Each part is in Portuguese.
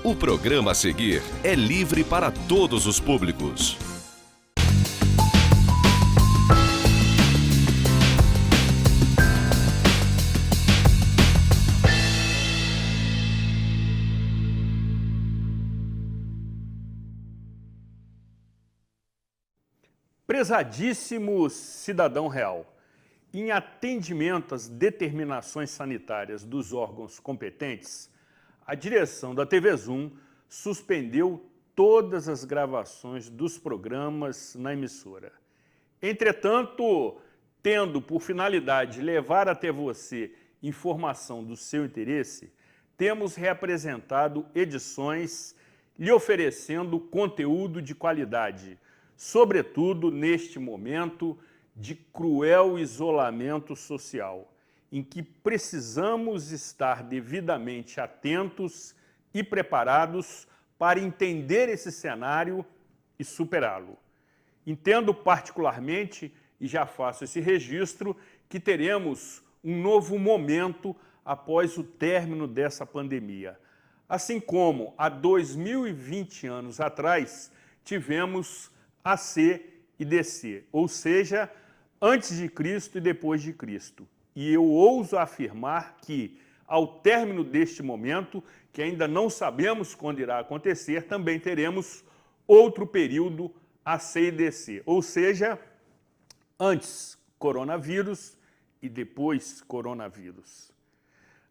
O programa a seguir é livre para todos os públicos. Prezadíssimo cidadão real, em atendimento às determinações sanitárias dos órgãos competentes, a direção da TV Zoom suspendeu todas as gravações dos programas na emissora. Entretanto, tendo por finalidade levar até você informação do seu interesse, temos reapresentado edições lhe oferecendo conteúdo de qualidade, sobretudo neste momento de cruel isolamento social, em que precisamos estar devidamente atentos e preparados para entender esse cenário e superá-lo. Entendo particularmente, e já faço esse registro, que teremos um novo momento após o término dessa pandemia. Assim como há 2020 anos atrás tivemos AC e DC, ou seja, antes de Cristo e depois de Cristo. E eu ouso afirmar que, ao término deste momento, que ainda não sabemos quando irá acontecer, também teremos outro período AC e DC, ou seja, antes coronavírus e depois coronavírus.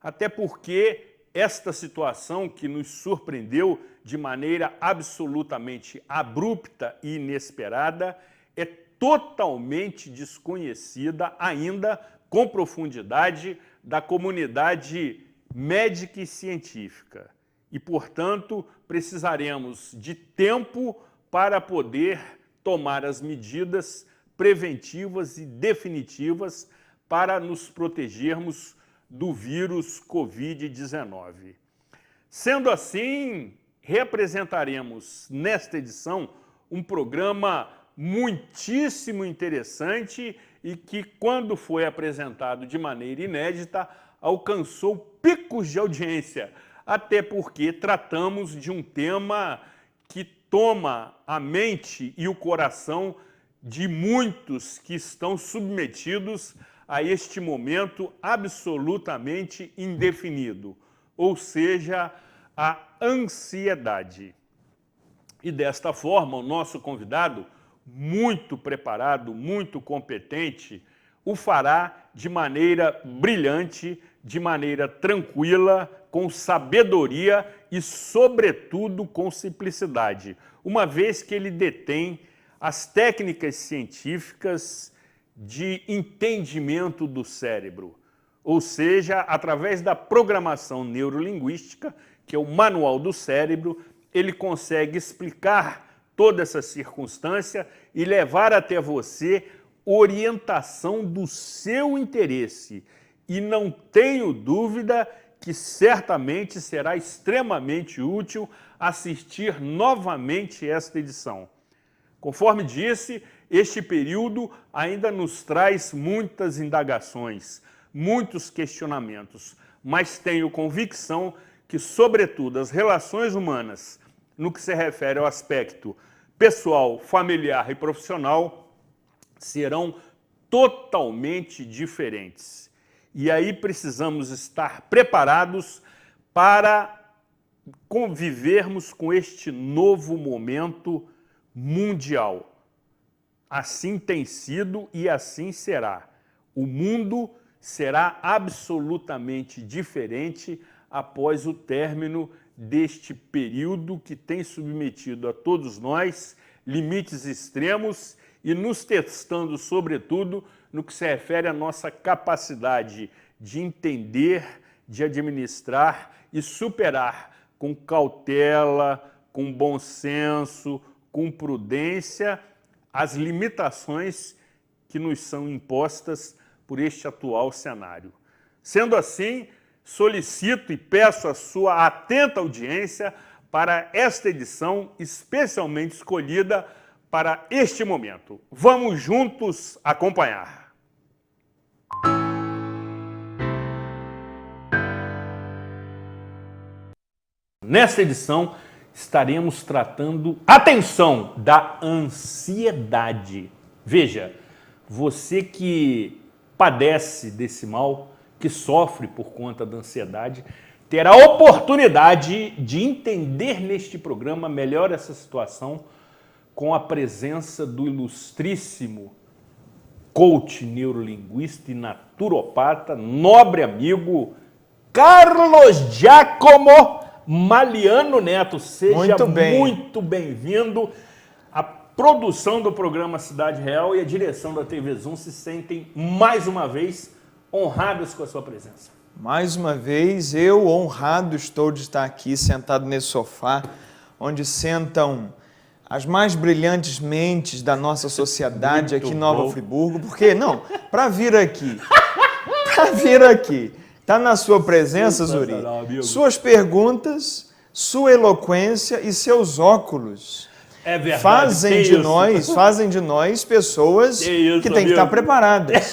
Até porque esta situação que nos surpreendeu de maneira absolutamente abrupta e inesperada é totalmente desconhecida ainda com profundidade da comunidade médica e científica. E, portanto, precisaremos de tempo para poder tomar as medidas preventivas e definitivas para nos protegermos do vírus Covid-19. Sendo assim, representaremos nesta edição um programa muitíssimo interessante e que, quando foi apresentado de maneira inédita, alcançou picos de audiência, até porque tratamos de um tema que toma a mente e o coração de muitos que estão submetidos a este momento absolutamente indefinido, ou seja, a ansiedade. E desta forma, o nosso convidado, muito preparado, muito competente, o fará de maneira brilhante, de maneira tranquila, com sabedoria e, sobretudo, com simplicidade, uma vez que ele detém as técnicas científicas de entendimento do cérebro, ou seja, através da programação neurolinguística, que é o manual do cérebro, ele consegue explicar toda essa circunstância e levar até você orientação do seu interesse. E não tenho dúvida que certamente será extremamente útil assistir novamente esta edição. Conforme disse, este período ainda nos traz muitas indagações, muitos questionamentos, mas tenho convicção que, sobretudo, as relações humanas, no que se refere ao aspecto pessoal, familiar e profissional, serão totalmente diferentes. E aí precisamos estar preparados para convivermos com este novo momento mundial. Assim tem sido e assim será. O mundo será absolutamente diferente após o término deste período que tem submetido a todos nós limites extremos e nos testando, sobretudo, no que se refere à nossa capacidade de entender, de administrar e superar com cautela, com bom senso, com prudência, as limitações que nos são impostas por este atual cenário. Sendo assim, solicito e peço a sua atenta audiência para esta edição especialmente escolhida para este momento. Vamos juntos acompanhar. Nesta edição, estaremos tratando, atenção, da ansiedade. Veja, você que padece desse mal, que sofre por conta da ansiedade, terá a oportunidade de entender neste programa melhor essa situação com a presença do ilustríssimo coach neurolinguista e naturopata, nobre amigo Carlos Giacomo Maliano Neto. Seja muito bem-vindo. A produção do programa Cidade Real e a direção da TV Zoom se sentem mais uma vez honrados com a sua presença. Mais uma vez, eu honrado estou de estar aqui sentado nesse sofá, onde sentam as mais brilhantes mentes da nossa sociedade aqui em Nova Friburgo. Porque, não, para vir aqui, tá na sua presença, Zuri, suas perguntas, sua eloquência e seus óculos. É verdade. Fazem de nós pessoas que têm que estar preparadas.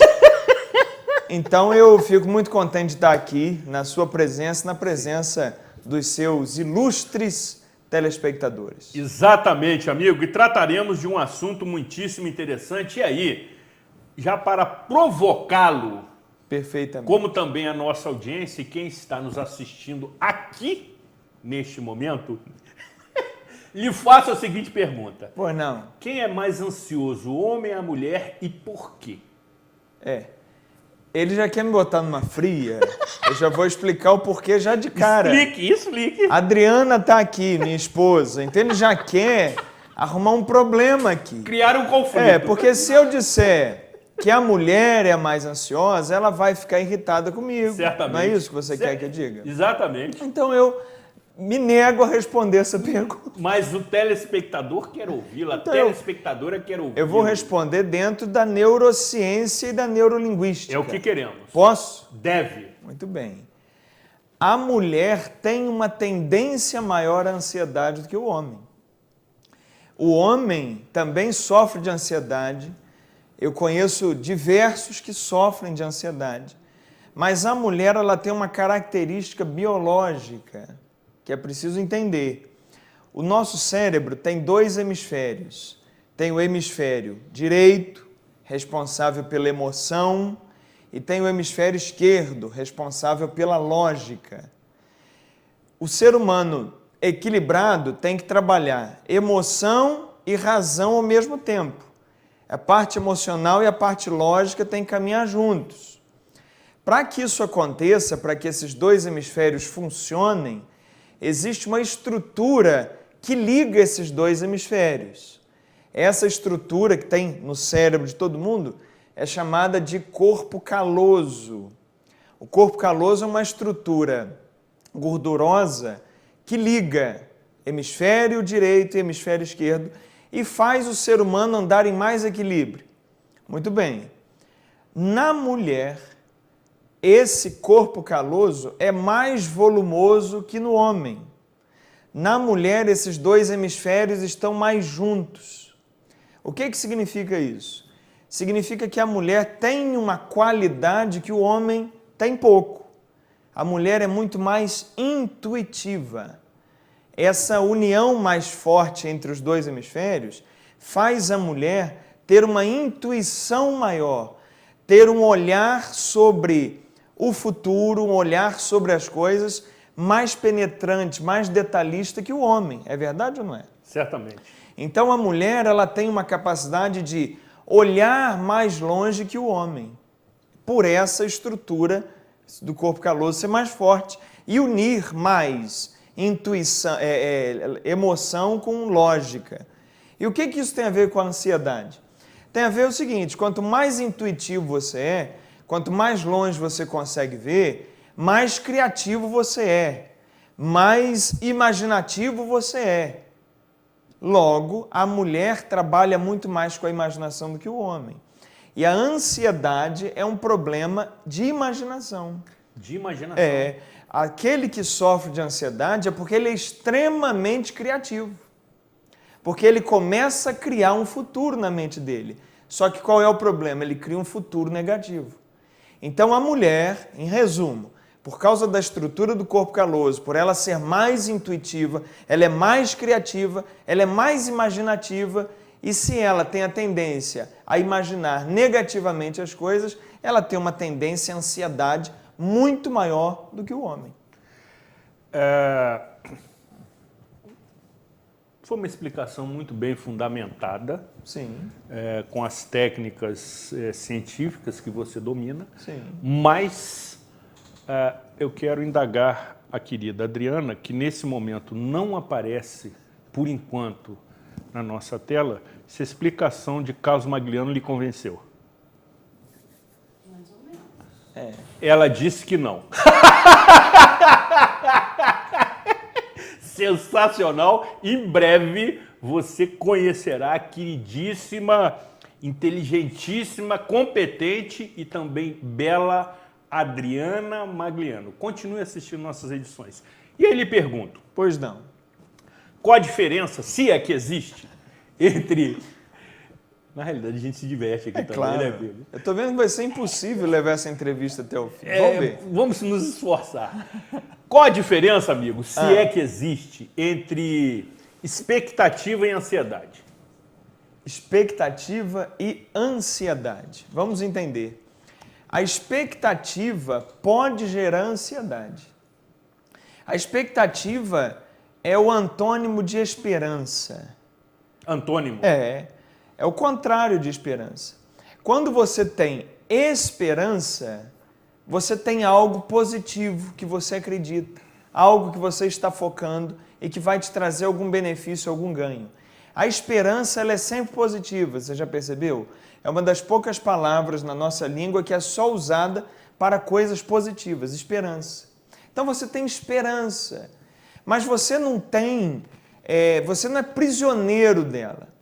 Então eu fico muito contente de estar aqui na sua presença, na presença dos seus ilustres telespectadores. Exatamente, amigo, e trataremos de um assunto muitíssimo interessante. E aí, já para provocá-lo, perfeitamente, como também a nossa audiência e quem está nos assistindo aqui neste momento, lhe faço a seguinte pergunta. Pois não. Quem é mais ansioso, o homem ou a mulher, e por quê? Ele já quer me botar numa fria, eu já vou explicar o porquê já de cara. Explique. A Adriana tá aqui, minha esposa, então ele já quer arrumar um problema aqui. Criar um conflito. Porque se eu disser que a mulher é a mais ansiosa, ela vai ficar irritada comigo. Certamente. Não é isso que você quer que eu diga? Exatamente. Então eu me nego a responder essa pergunta. Mas o telespectador quer ouvi-la, Então, a telespectadora quer ouvi-la. Eu vou responder dentro da neurociência e da neurolinguística. É o que queremos. Posso? Deve. Muito bem. A mulher tem uma tendência maior à ansiedade do que o homem. O homem também sofre de ansiedade. Eu conheço diversos que sofrem de ansiedade. Mas a mulher, ela tem uma característica biológica que é preciso entender. O nosso cérebro tem dois hemisférios. Tem o hemisfério direito, responsável pela emoção, e tem o hemisfério esquerdo, responsável pela lógica. O ser humano equilibrado tem que trabalhar emoção e razão ao mesmo tempo. A parte emocional e a parte lógica têm que caminhar juntos. Para que isso aconteça, para que esses dois hemisférios funcionem, existe uma estrutura que liga esses dois hemisférios. Essa estrutura que tem no cérebro de todo mundo é chamada de corpo caloso. O corpo caloso é uma estrutura gordurosa que liga hemisfério direito e hemisfério esquerdo e faz o ser humano andar em mais equilíbrio. Muito bem. Na mulher, esse corpo caloso é mais volumoso que no homem. Na mulher, esses dois hemisférios estão mais juntos. O que significa isso? Significa que a mulher tem uma qualidade que o homem tem pouco. A mulher é muito mais intuitiva. Essa união mais forte entre os dois hemisférios faz a mulher ter uma intuição maior, ter um olhar sobre o futuro, um olhar sobre as coisas mais penetrante, mais detalhista que o homem. É verdade ou não é? Certamente. Então a mulher, ela tem uma capacidade de olhar mais longe que o homem, por essa estrutura do corpo caloso ser mais forte e unir mais intuição, emoção com lógica. E o que isso tem a ver com a ansiedade? Tem a ver o seguinte: quanto mais intuitivo você é, quanto mais longe você consegue ver, mais criativo você é, mais imaginativo você é. Logo, a mulher trabalha muito mais com a imaginação do que o homem. E a ansiedade é um problema de imaginação. De imaginação. Aquele que sofre de ansiedade é porque ele é extremamente criativo. Porque ele começa a criar um futuro na mente dele. Só que qual é o problema? Ele cria um futuro negativo. Então a mulher, em resumo, por causa da estrutura do corpo caloso, por ela ser mais intuitiva, ela é mais criativa, ela é mais imaginativa, e se ela tem a tendência a imaginar negativamente as coisas, ela tem uma tendência à ansiedade muito maior do que o homem. Foi uma explicação muito bem fundamentada, Sim. Com as técnicas científicas que você domina, Sim. mas eu quero indagar a querida Adriana, que nesse momento não aparece, por enquanto, na nossa tela, se a explicação de Carlos Magliano lhe convenceu. Mais ou menos. Ela disse que não. Sensacional! Em breve você conhecerá a queridíssima, inteligentíssima, competente e também bela Adriana Magliano. Continue assistindo nossas edições. E aí lhe pergunto, Pois não. qual a diferença, se é que existe, entre... Na realidade, a gente se diverte aqui também, Claro. né, Pedro? Eu tô vendo que vai ser impossível levar essa entrevista até o fim. Vamos ver. Vamos nos esforçar. Qual a diferença, amigo, se é que existe, entre expectativa e ansiedade? Expectativa e ansiedade. Vamos entender. A expectativa pode gerar ansiedade. A expectativa é o antônimo de esperança. Antônimo. É o contrário de esperança. Quando você tem esperança, você tem algo positivo que você acredita, algo que você está focando e que vai te trazer algum benefício, algum ganho. A esperança, ela é sempre positiva, você já percebeu? É uma das poucas palavras na nossa língua que é só usada para coisas positivas, esperança. Então você tem esperança, mas você não tem, você não é prisioneiro dela.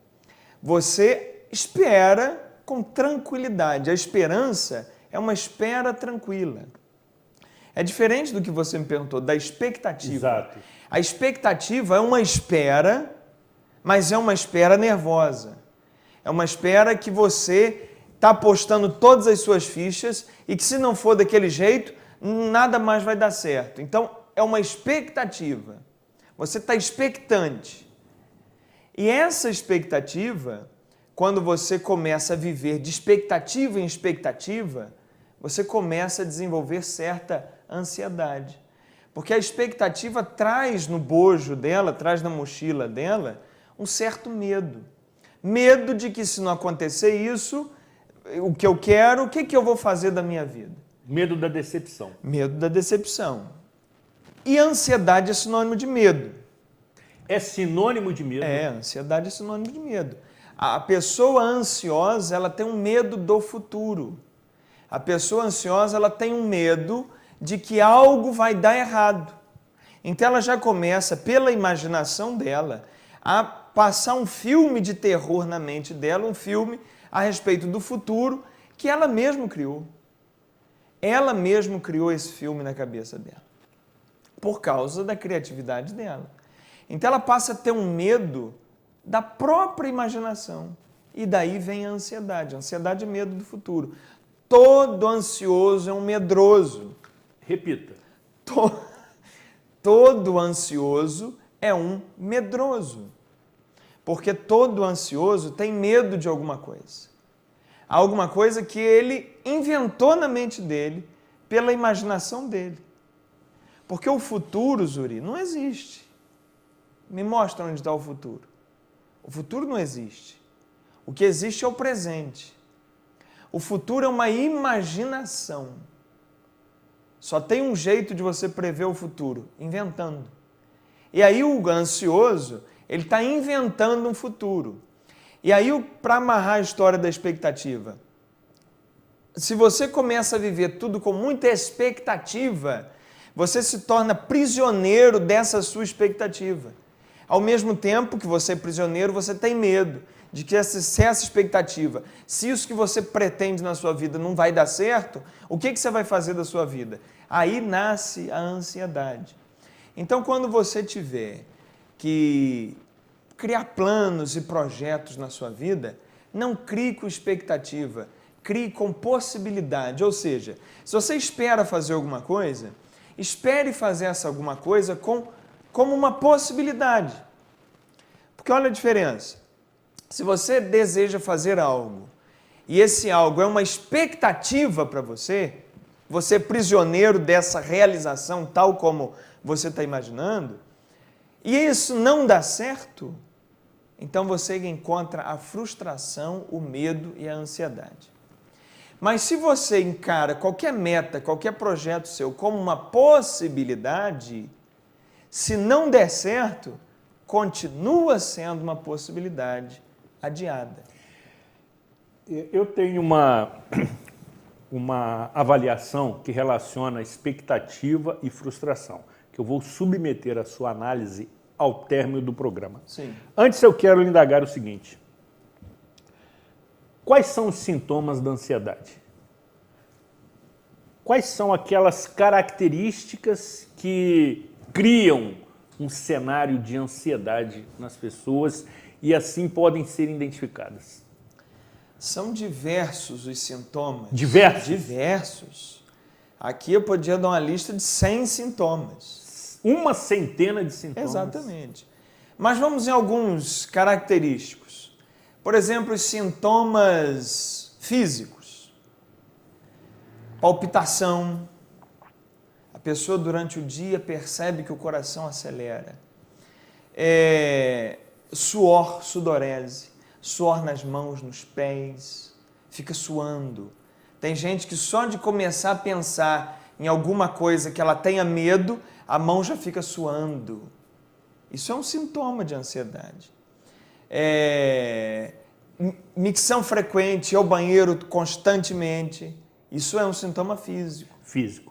Você espera com tranquilidade. A esperança é uma espera tranquila. É diferente do que você me perguntou, da expectativa. Exato. A expectativa é uma espera, mas é uma espera nervosa. É uma espera que você está apostando todas as suas fichas e que se não for daquele jeito, nada mais vai dar certo. Então, é uma expectativa. Você está expectante. E essa expectativa, quando você começa a viver de expectativa em expectativa, você começa a desenvolver certa ansiedade. Porque a expectativa traz no bojo dela, traz na mochila dela, um certo medo. Medo de que se não acontecer isso, o que eu quero, o que eu vou fazer da minha vida? Medo da decepção. Medo da decepção. E ansiedade é sinônimo de medo. É sinônimo de medo? Ansiedade é sinônimo de medo. A pessoa ansiosa, ela tem um medo do futuro. A pessoa ansiosa, ela tem um medo de que algo vai dar errado. Então ela já começa, pela imaginação dela, a passar um filme de terror na mente dela, um filme a respeito do futuro que ela mesma criou. Ela mesma criou esse filme na cabeça dela, por causa da criatividade dela. Então ela passa a ter um medo da própria imaginação. E daí vem a ansiedade. A ansiedade é medo do futuro. Todo ansioso é um medroso. Repita. Todo ansioso é um medroso. Porque todo ansioso tem medo de alguma coisa. Alguma coisa que ele inventou na mente dele, pela imaginação dele. Porque o futuro, Zuri, não existe. Me mostra onde está o futuro. O futuro não existe. O que existe é o presente. O futuro é uma imaginação. Só tem um jeito de você prever o futuro, inventando. E aí o ansioso, ele está inventando um futuro. E aí, para amarrar a história da expectativa, se você começa a viver tudo com muita expectativa, você se torna prisioneiro dessa sua expectativa. Ao mesmo tempo que você é prisioneiro, você tem medo de que se essa expectativa, se isso que você pretende na sua vida não vai dar certo, o que você vai fazer da sua vida? Aí nasce a ansiedade. Então, quando você tiver que criar planos e projetos na sua vida, não crie com expectativa, crie com possibilidade. Ou seja, se você espera fazer alguma coisa, espere fazer essa alguma coisa como uma possibilidade. Porque olha a diferença. Se você deseja fazer algo e esse algo é uma expectativa para você, você é prisioneiro dessa realização tal como você está imaginando, e isso não dá certo, então você encontra a frustração, o medo e a ansiedade. Mas se você encara qualquer meta, qualquer projeto seu como uma possibilidade, se não der certo, continua sendo uma possibilidade adiada. Eu tenho uma avaliação que relaciona expectativa e frustração, que eu vou submeter a sua análise ao término do programa. Sim. Antes eu quero lhe indagar o seguinte: quais são os sintomas da ansiedade? Quais são aquelas características que criam um cenário de ansiedade nas pessoas e assim podem ser identificadas? São diversos os sintomas. Diversos? Diversos. Aqui eu podia dar uma lista de 100 sintomas. Uma centena de sintomas? Exatamente. Mas vamos em alguns característicos. Por exemplo, os sintomas físicos. Palpitação. A pessoa durante o dia percebe que o coração acelera. Suor, sudorese. Suor nas mãos, nos pés, fica suando. Tem gente que só de começar a pensar em alguma coisa que ela tenha medo, a mão já fica suando. Isso é um sintoma de ansiedade. Micção frequente, ir ao banheiro constantemente, isso é um sintoma físico. Físico.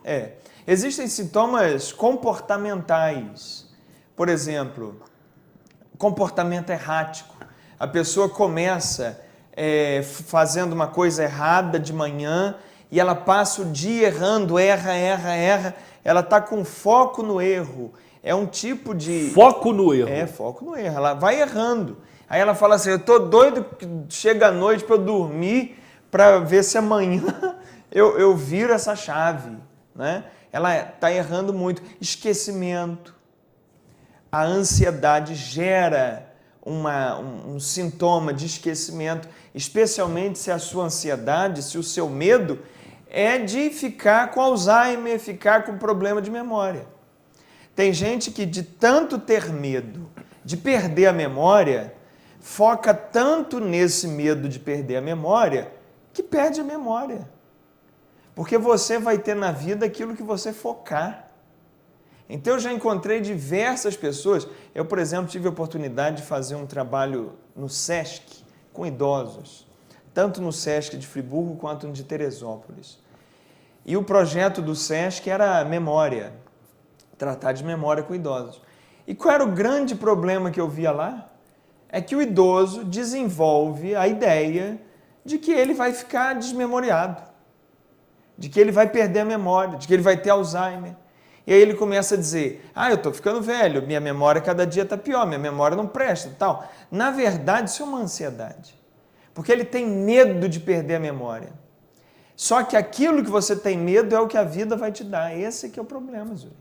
Existem sintomas comportamentais. Por exemplo, comportamento errático. A pessoa começa fazendo uma coisa errada de manhã e ela passa o dia errando, erra. Ela está com foco no erro. É um tipo de... Foco no erro. Foco no erro. Ela vai errando. Aí ela fala assim, eu estou doido que chega a noite para eu dormir, para ver se amanhã eu viro essa chave. Né? Ela está errando muito. Esquecimento. A ansiedade gera um sintoma de esquecimento, especialmente se a sua ansiedade, se o seu medo é de ficar com Alzheimer, ficar com problema de memória. Tem gente que de tanto ter medo de perder a memória, foca tanto nesse medo de perder a memória, que perde a memória. Porque você vai ter na vida aquilo que você focar. Então eu já encontrei diversas pessoas. Eu, por exemplo, tive a oportunidade de fazer um trabalho no SESC com idosos, tanto no SESC de Friburgo quanto no de Teresópolis. E o projeto do SESC era memória, tratar de memória com idosos. E qual era o grande problema que eu via lá? É que o idoso desenvolve a ideia de que ele vai ficar desmemoriado, de que ele vai perder a memória, de que ele vai ter Alzheimer. E aí ele começa a dizer, eu estou ficando velho, minha memória cada dia está pior, minha memória não presta e tal. Na verdade, isso é uma ansiedade, porque ele tem medo de perder a memória. Só que aquilo que você tem medo é o que a vida vai te dar. Esse que é o problema, Zuri.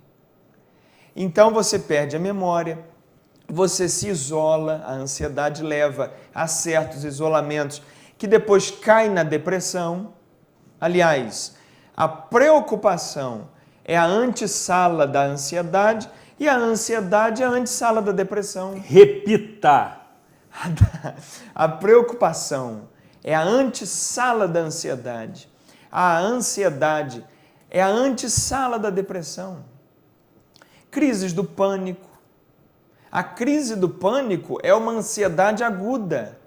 Então você perde a memória, você se isola, a ansiedade leva a certos isolamentos que depois cai na depressão. Aliás, a preocupação é a antessala da ansiedade e a ansiedade é a antessala da depressão. Repita! A preocupação é a antessala da ansiedade. A ansiedade é a antessala da depressão. Crises do pânico. A crise do pânico é uma ansiedade aguda.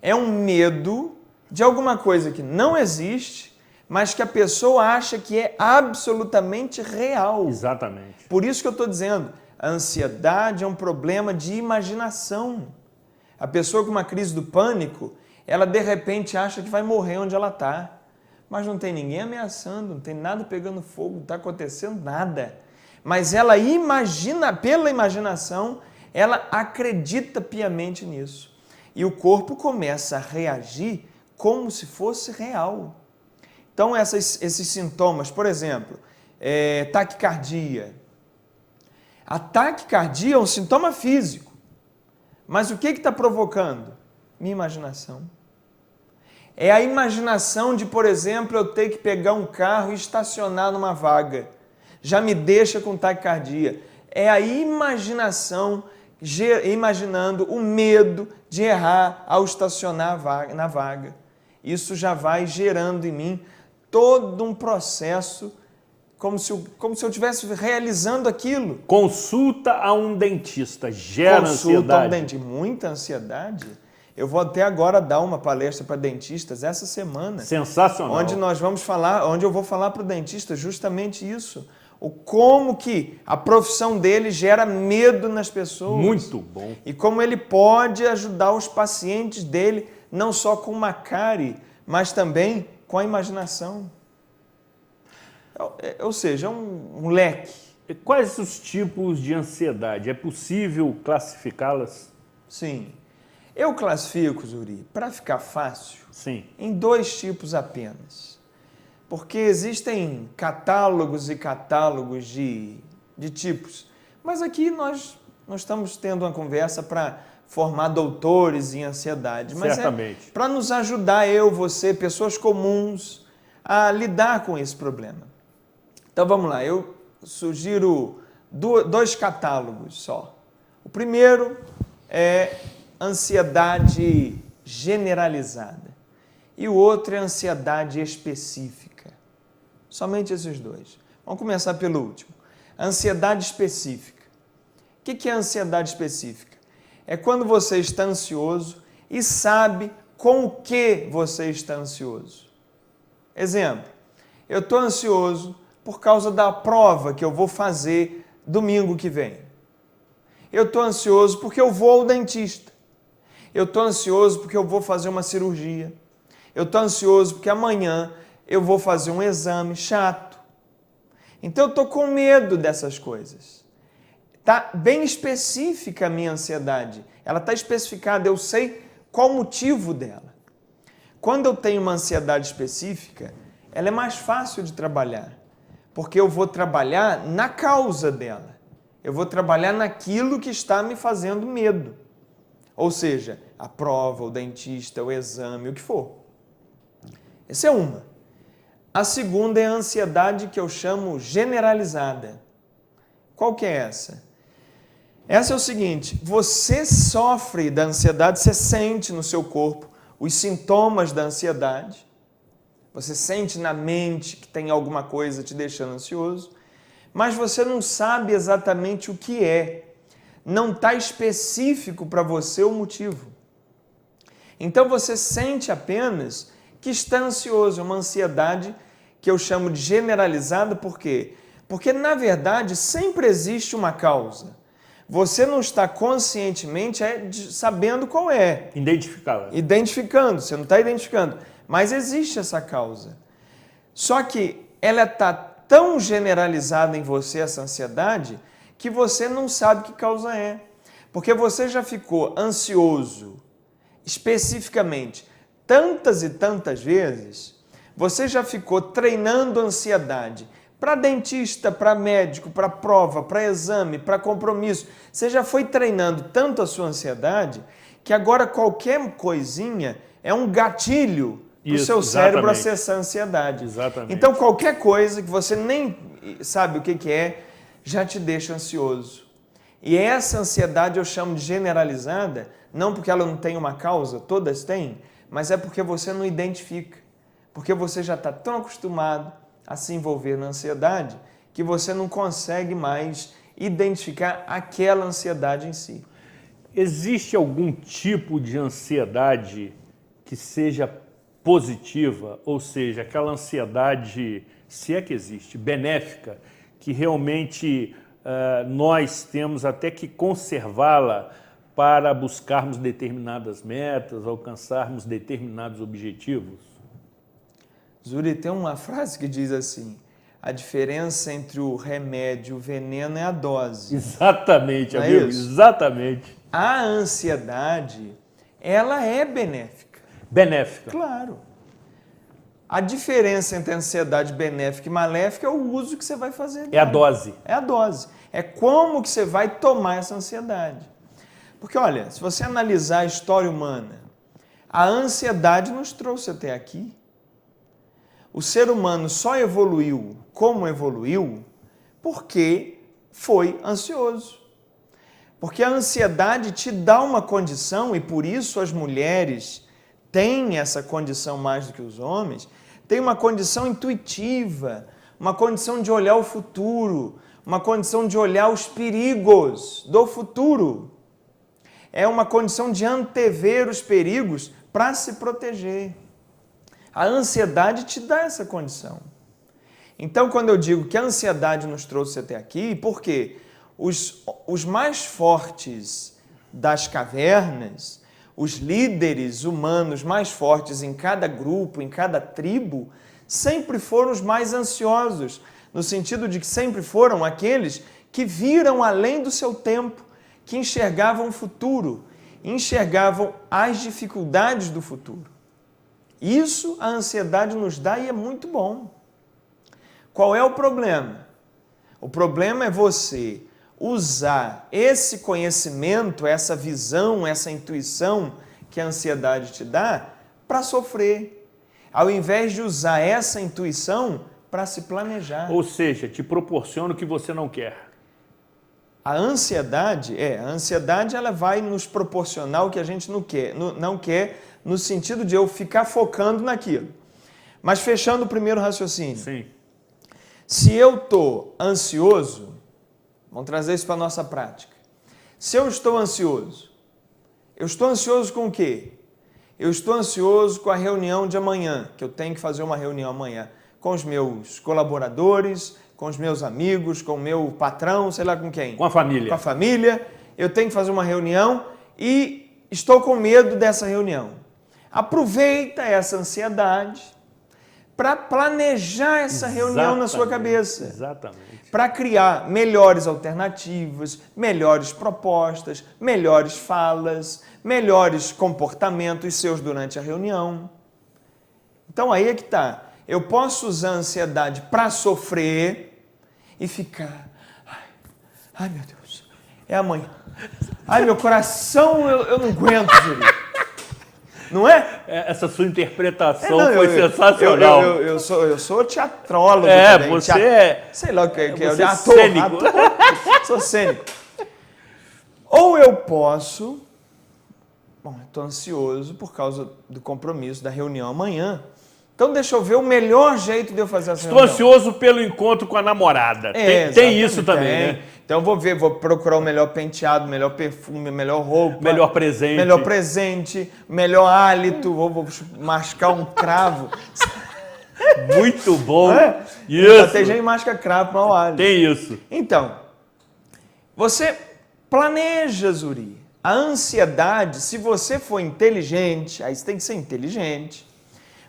É um medo de alguma coisa que não existe, mas que a pessoa acha que é absolutamente real. Exatamente. Por isso que eu estou dizendo, A ansiedade é um problema de imaginação. A pessoa com uma crise do pânico, ela de repente acha que vai morrer onde ela está. Mas não tem ninguém ameaçando, não tem nada pegando fogo, não está acontecendo nada. Mas ela imagina, pela imaginação, ela acredita piamente nisso. E o corpo começa a reagir como se fosse real. Então, esses sintomas, por exemplo, taquicardia. A taquicardia é um sintoma físico. Mas o que está provocando? Minha imaginação. É a imaginação de, por exemplo, eu ter que pegar um carro e estacionar numa vaga. Já me deixa com taquicardia. É a imaginação imaginando o medo de errar ao estacionar na vaga. Isso já vai gerando em mim todo um processo como se eu estivesse realizando aquilo. Consulta a um dentista gera ansiedade? Consulta a um dentista, muita ansiedade. Eu vou até agora dar uma palestra para dentistas essa semana. Sensacional. Onde eu vou falar para o dentista justamente isso. O como que a profissão dele gera medo nas pessoas. Muito bom. E como ele pode ajudar os pacientes dele, não só com uma cárie, mas também com a imaginação. Ou seja, um leque. Quais os tipos de ansiedade? É possível classificá-las? Sim. Eu classifico, Zuri, para ficar fácil, Sim, em 2 tipos apenas. Porque existem catálogos e catálogos de tipos. Mas aqui nós estamos tendo uma conversa para formar doutores em ansiedade. Mas certamente. Para nos ajudar, eu, você, pessoas comuns, a lidar com esse problema. Então vamos lá, eu sugiro 2 catálogos só. O primeiro é ansiedade generalizada e o outro é ansiedade específica. Somente esses 2. Vamos começar pelo último. Ansiedade específica. O que é ansiedade específica? É quando você está ansioso e sabe com o que você está ansioso. Exemplo, eu estou ansioso por causa da prova que eu vou fazer domingo que vem. Eu estou ansioso porque eu vou ao dentista. Eu estou ansioso porque eu vou fazer uma cirurgia. Eu estou ansioso porque amanhã eu vou fazer um exame chato. Então eu estou com medo dessas coisas. Está bem específica a minha ansiedade. Ela está especificada, eu sei qual o motivo dela. Quando eu tenho uma ansiedade específica, ela é mais fácil de trabalhar. Porque eu vou trabalhar na causa dela. Eu vou trabalhar naquilo que está me fazendo medo. Ou seja, a prova, o dentista, o exame, o que for. Essa é uma. A segunda é a ansiedade que eu chamo generalizada. Qual que é essa? Essa é o seguinte, você sofre da ansiedade, você sente no seu corpo os sintomas da ansiedade, você sente na mente que tem alguma coisa te deixando ansioso, mas você não sabe exatamente o que é. Não está específico para você o motivo. Então você sente apenas que está ansioso, é uma ansiedade que eu chamo de generalizada, por quê? Porque na verdade sempre existe uma causa. Você não está conscientemente sabendo qual é. Identificá-la. Identificando, você não está identificando. Mas existe essa causa. Só que ela está tão generalizada em você, essa ansiedade, que você não sabe que causa é. Porque você já ficou ansioso, especificamente, tantas e tantas vezes, você já ficou treinando ansiedade para dentista, para médico, para prova, para exame, para compromisso. Você já foi treinando tanto a sua ansiedade que agora qualquer coisinha é um gatilho para o seu cérebro acessar a ansiedade. Exatamente. Então qualquer coisa que você nem sabe o que é, já te deixa ansioso. E essa ansiedade eu chamo de generalizada, não porque ela não tem uma causa, todas têm, mas é porque você não identifica. Porque você já está tão acostumado a se envolver na ansiedade que você não consegue mais identificar aquela ansiedade em si. Existe algum tipo de ansiedade que seja positiva, ou seja, aquela ansiedade, se é que existe, benéfica, que realmente nós temos até que conservá-la para buscarmos determinadas metas, alcançarmos determinados objetivos? Zuri, tem uma frase que diz assim: a diferença entre o remédio e o veneno é a dose. Exatamente, Não é amigo, isso? exatamente. A ansiedade, ela é benéfica. Benéfica. Claro. A diferença entre ansiedade benéfica e maléfica é o uso que você vai fazer dela. É a dose. É a dose. É como que você vai tomar essa ansiedade. Porque, olha, se você analisar a história humana, a ansiedade nos trouxe até aqui. O ser humano só evoluiu como evoluiu porque foi ansioso. Porque a ansiedade te dá uma condição, e por isso as mulheres têm essa condição mais do que os homens, tem uma condição intuitiva, uma condição de olhar o futuro, uma condição de olhar os perigos do futuro. É uma condição de antever os perigos para se proteger. A ansiedade te dá essa condição. Então, quando eu digo que a ansiedade nos trouxe até aqui, por quê? Os mais fortes das cavernas, os líderes humanos mais fortes em cada grupo, em cada tribo, sempre foram os mais ansiosos, no sentido de que sempre foram aqueles que viram além do seu tempo, que enxergavam o futuro, enxergavam as dificuldades do futuro. Isso a ansiedade nos dá e é muito bom. Qual é o problema? O problema é você usar esse conhecimento, essa visão, essa intuição que a ansiedade te dá para sofrer, ao invés de usar essa intuição para se planejar. Ou seja, te proporciona o que você não quer. A ansiedade ela vai nos proporcionar o que a gente não quer, no sentido de eu ficar focando naquilo. Mas fechando o primeiro raciocínio. Sim. Se eu estou ansioso, vamos trazer isso para a nossa prática. Se eu estou ansioso com o quê? Eu estou ansioso com a reunião de amanhã, que eu tenho que fazer uma reunião amanhã com os meus colaboradores, com os meus amigos, com o meu patrão, sei lá com quem. Com a família. Com a família. Eu tenho que fazer uma reunião e estou com medo dessa reunião. Aproveita essa ansiedade para planejar essa reunião na sua cabeça. Exatamente. Para criar melhores alternativas, melhores propostas, melhores falas, melhores comportamentos seus durante a reunião. Então aí é que está. Eu posso usar a ansiedade para sofrer e ficar... Ai, meu Deus, é amanhã. Ai, meu coração, eu não aguento, Júlio. Não é? Essa sua interpretação foi sensacional. Eu sou teatrólogo também. Você sei lá o que é. Você Ator, cênico. Sou cênico. Ou eu posso... Bom, eu estou ansioso por causa do compromisso da reunião amanhã. Então deixa eu ver o melhor jeito de eu fazer essa reunião. Estou ansioso pelo encontro com a namorada. Tem isso também, né? Então vou procurar o melhor penteado, melhor perfume, melhor roupa. Melhor presente. Melhor presente, melhor hálito, vou mascar um cravo. Muito bom. É? Isso. Tem gente que masca cravo para o hálito. Tem isso. Então, você planeja, Zuri. A ansiedade, se você for inteligente, aí você tem que ser inteligente.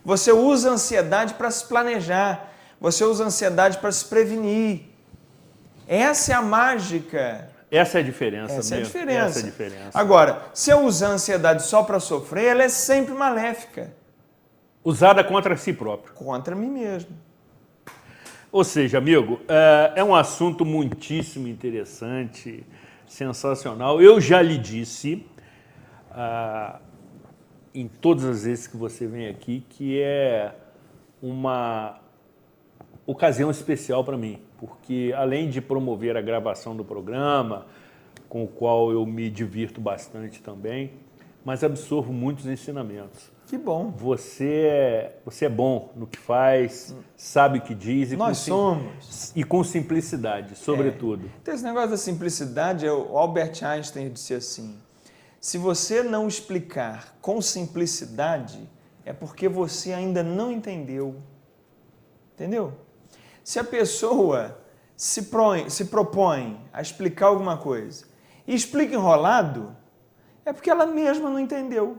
Você usa a ansiedade para se planejar. Você usa a ansiedade para se prevenir. Essa é a mágica. Essa é a diferença Essa mesmo. é a diferença. Essa é a diferença. Agora, se eu usar a ansiedade só para sofrer, ela é sempre maléfica. Usada contra si próprio. Contra mim mesmo. Ou seja, amigo, é um assunto muitíssimo interessante, sensacional. Eu já lhe disse, em todas as vezes que você vem aqui, que é uma ocasião especial para mim, porque além de promover a gravação do programa, com o qual eu me divirto bastante também, mas absorvo muitos ensinamentos. Que bom. Você é bom no que faz, sabe o que diz. Nós somos. E com simplicidade, sobretudo. Então esse negócio da simplicidade, o Albert Einstein disse assim, se você não explicar com simplicidade, é porque você ainda não entendeu. Entendeu? Se a pessoa se propõe a explicar alguma coisa e explica enrolado, é porque ela mesma não entendeu.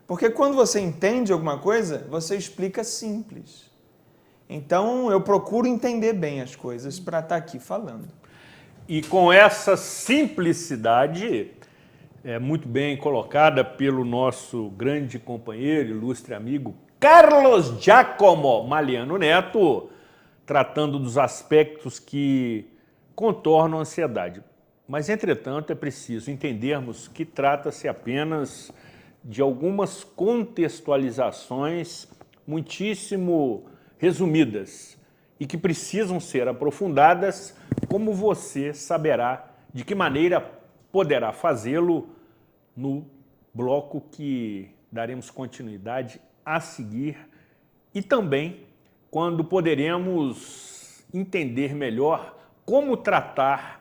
Porque quando você entende alguma coisa, você explica simples. Então, eu procuro entender bem as coisas para estar aqui falando. E com essa simplicidade, muito bem colocada pelo nosso grande companheiro, ilustre amigo, Carlos Giacomo Maliano Neto, tratando dos aspectos que contornam a ansiedade. Mas, entretanto, é preciso entendermos que trata-se apenas de algumas contextualizações muitíssimo resumidas e que precisam ser aprofundadas, como você saberá de que maneira poderá fazê-lo no bloco que daremos continuidade a seguir e também quando poderemos entender melhor como tratar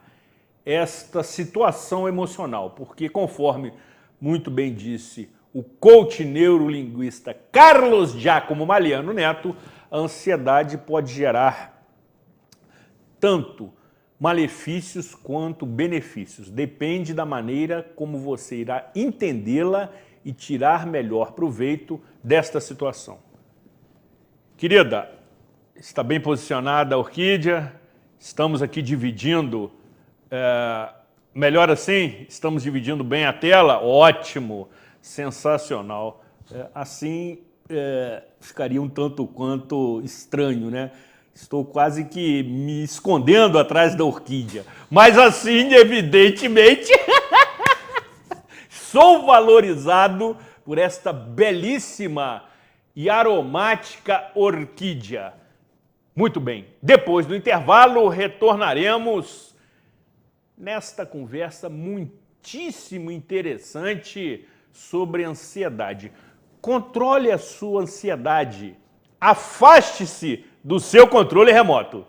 esta situação emocional, porque conforme muito bem disse o coach neurolinguista Carlos Giacomo Maliano Neto, a ansiedade pode gerar tanto malefícios quanto benefícios. Depende da maneira como você irá entendê-la e tirar melhor proveito desta situação. Querida, está bem posicionada a orquídea, estamos aqui dividindo, melhor assim? Estamos dividindo bem a tela? Ótimo, sensacional. Assim ficaria um tanto quanto estranho, né? Estou quase que me escondendo atrás da orquídea. Mas assim, evidentemente, sou valorizado por esta belíssima e aromática orquídea. Muito bem, depois do intervalo retornaremos nesta conversa muitíssimo interessante sobre ansiedade. Controle a sua ansiedade. Afaste-se do seu controle remoto.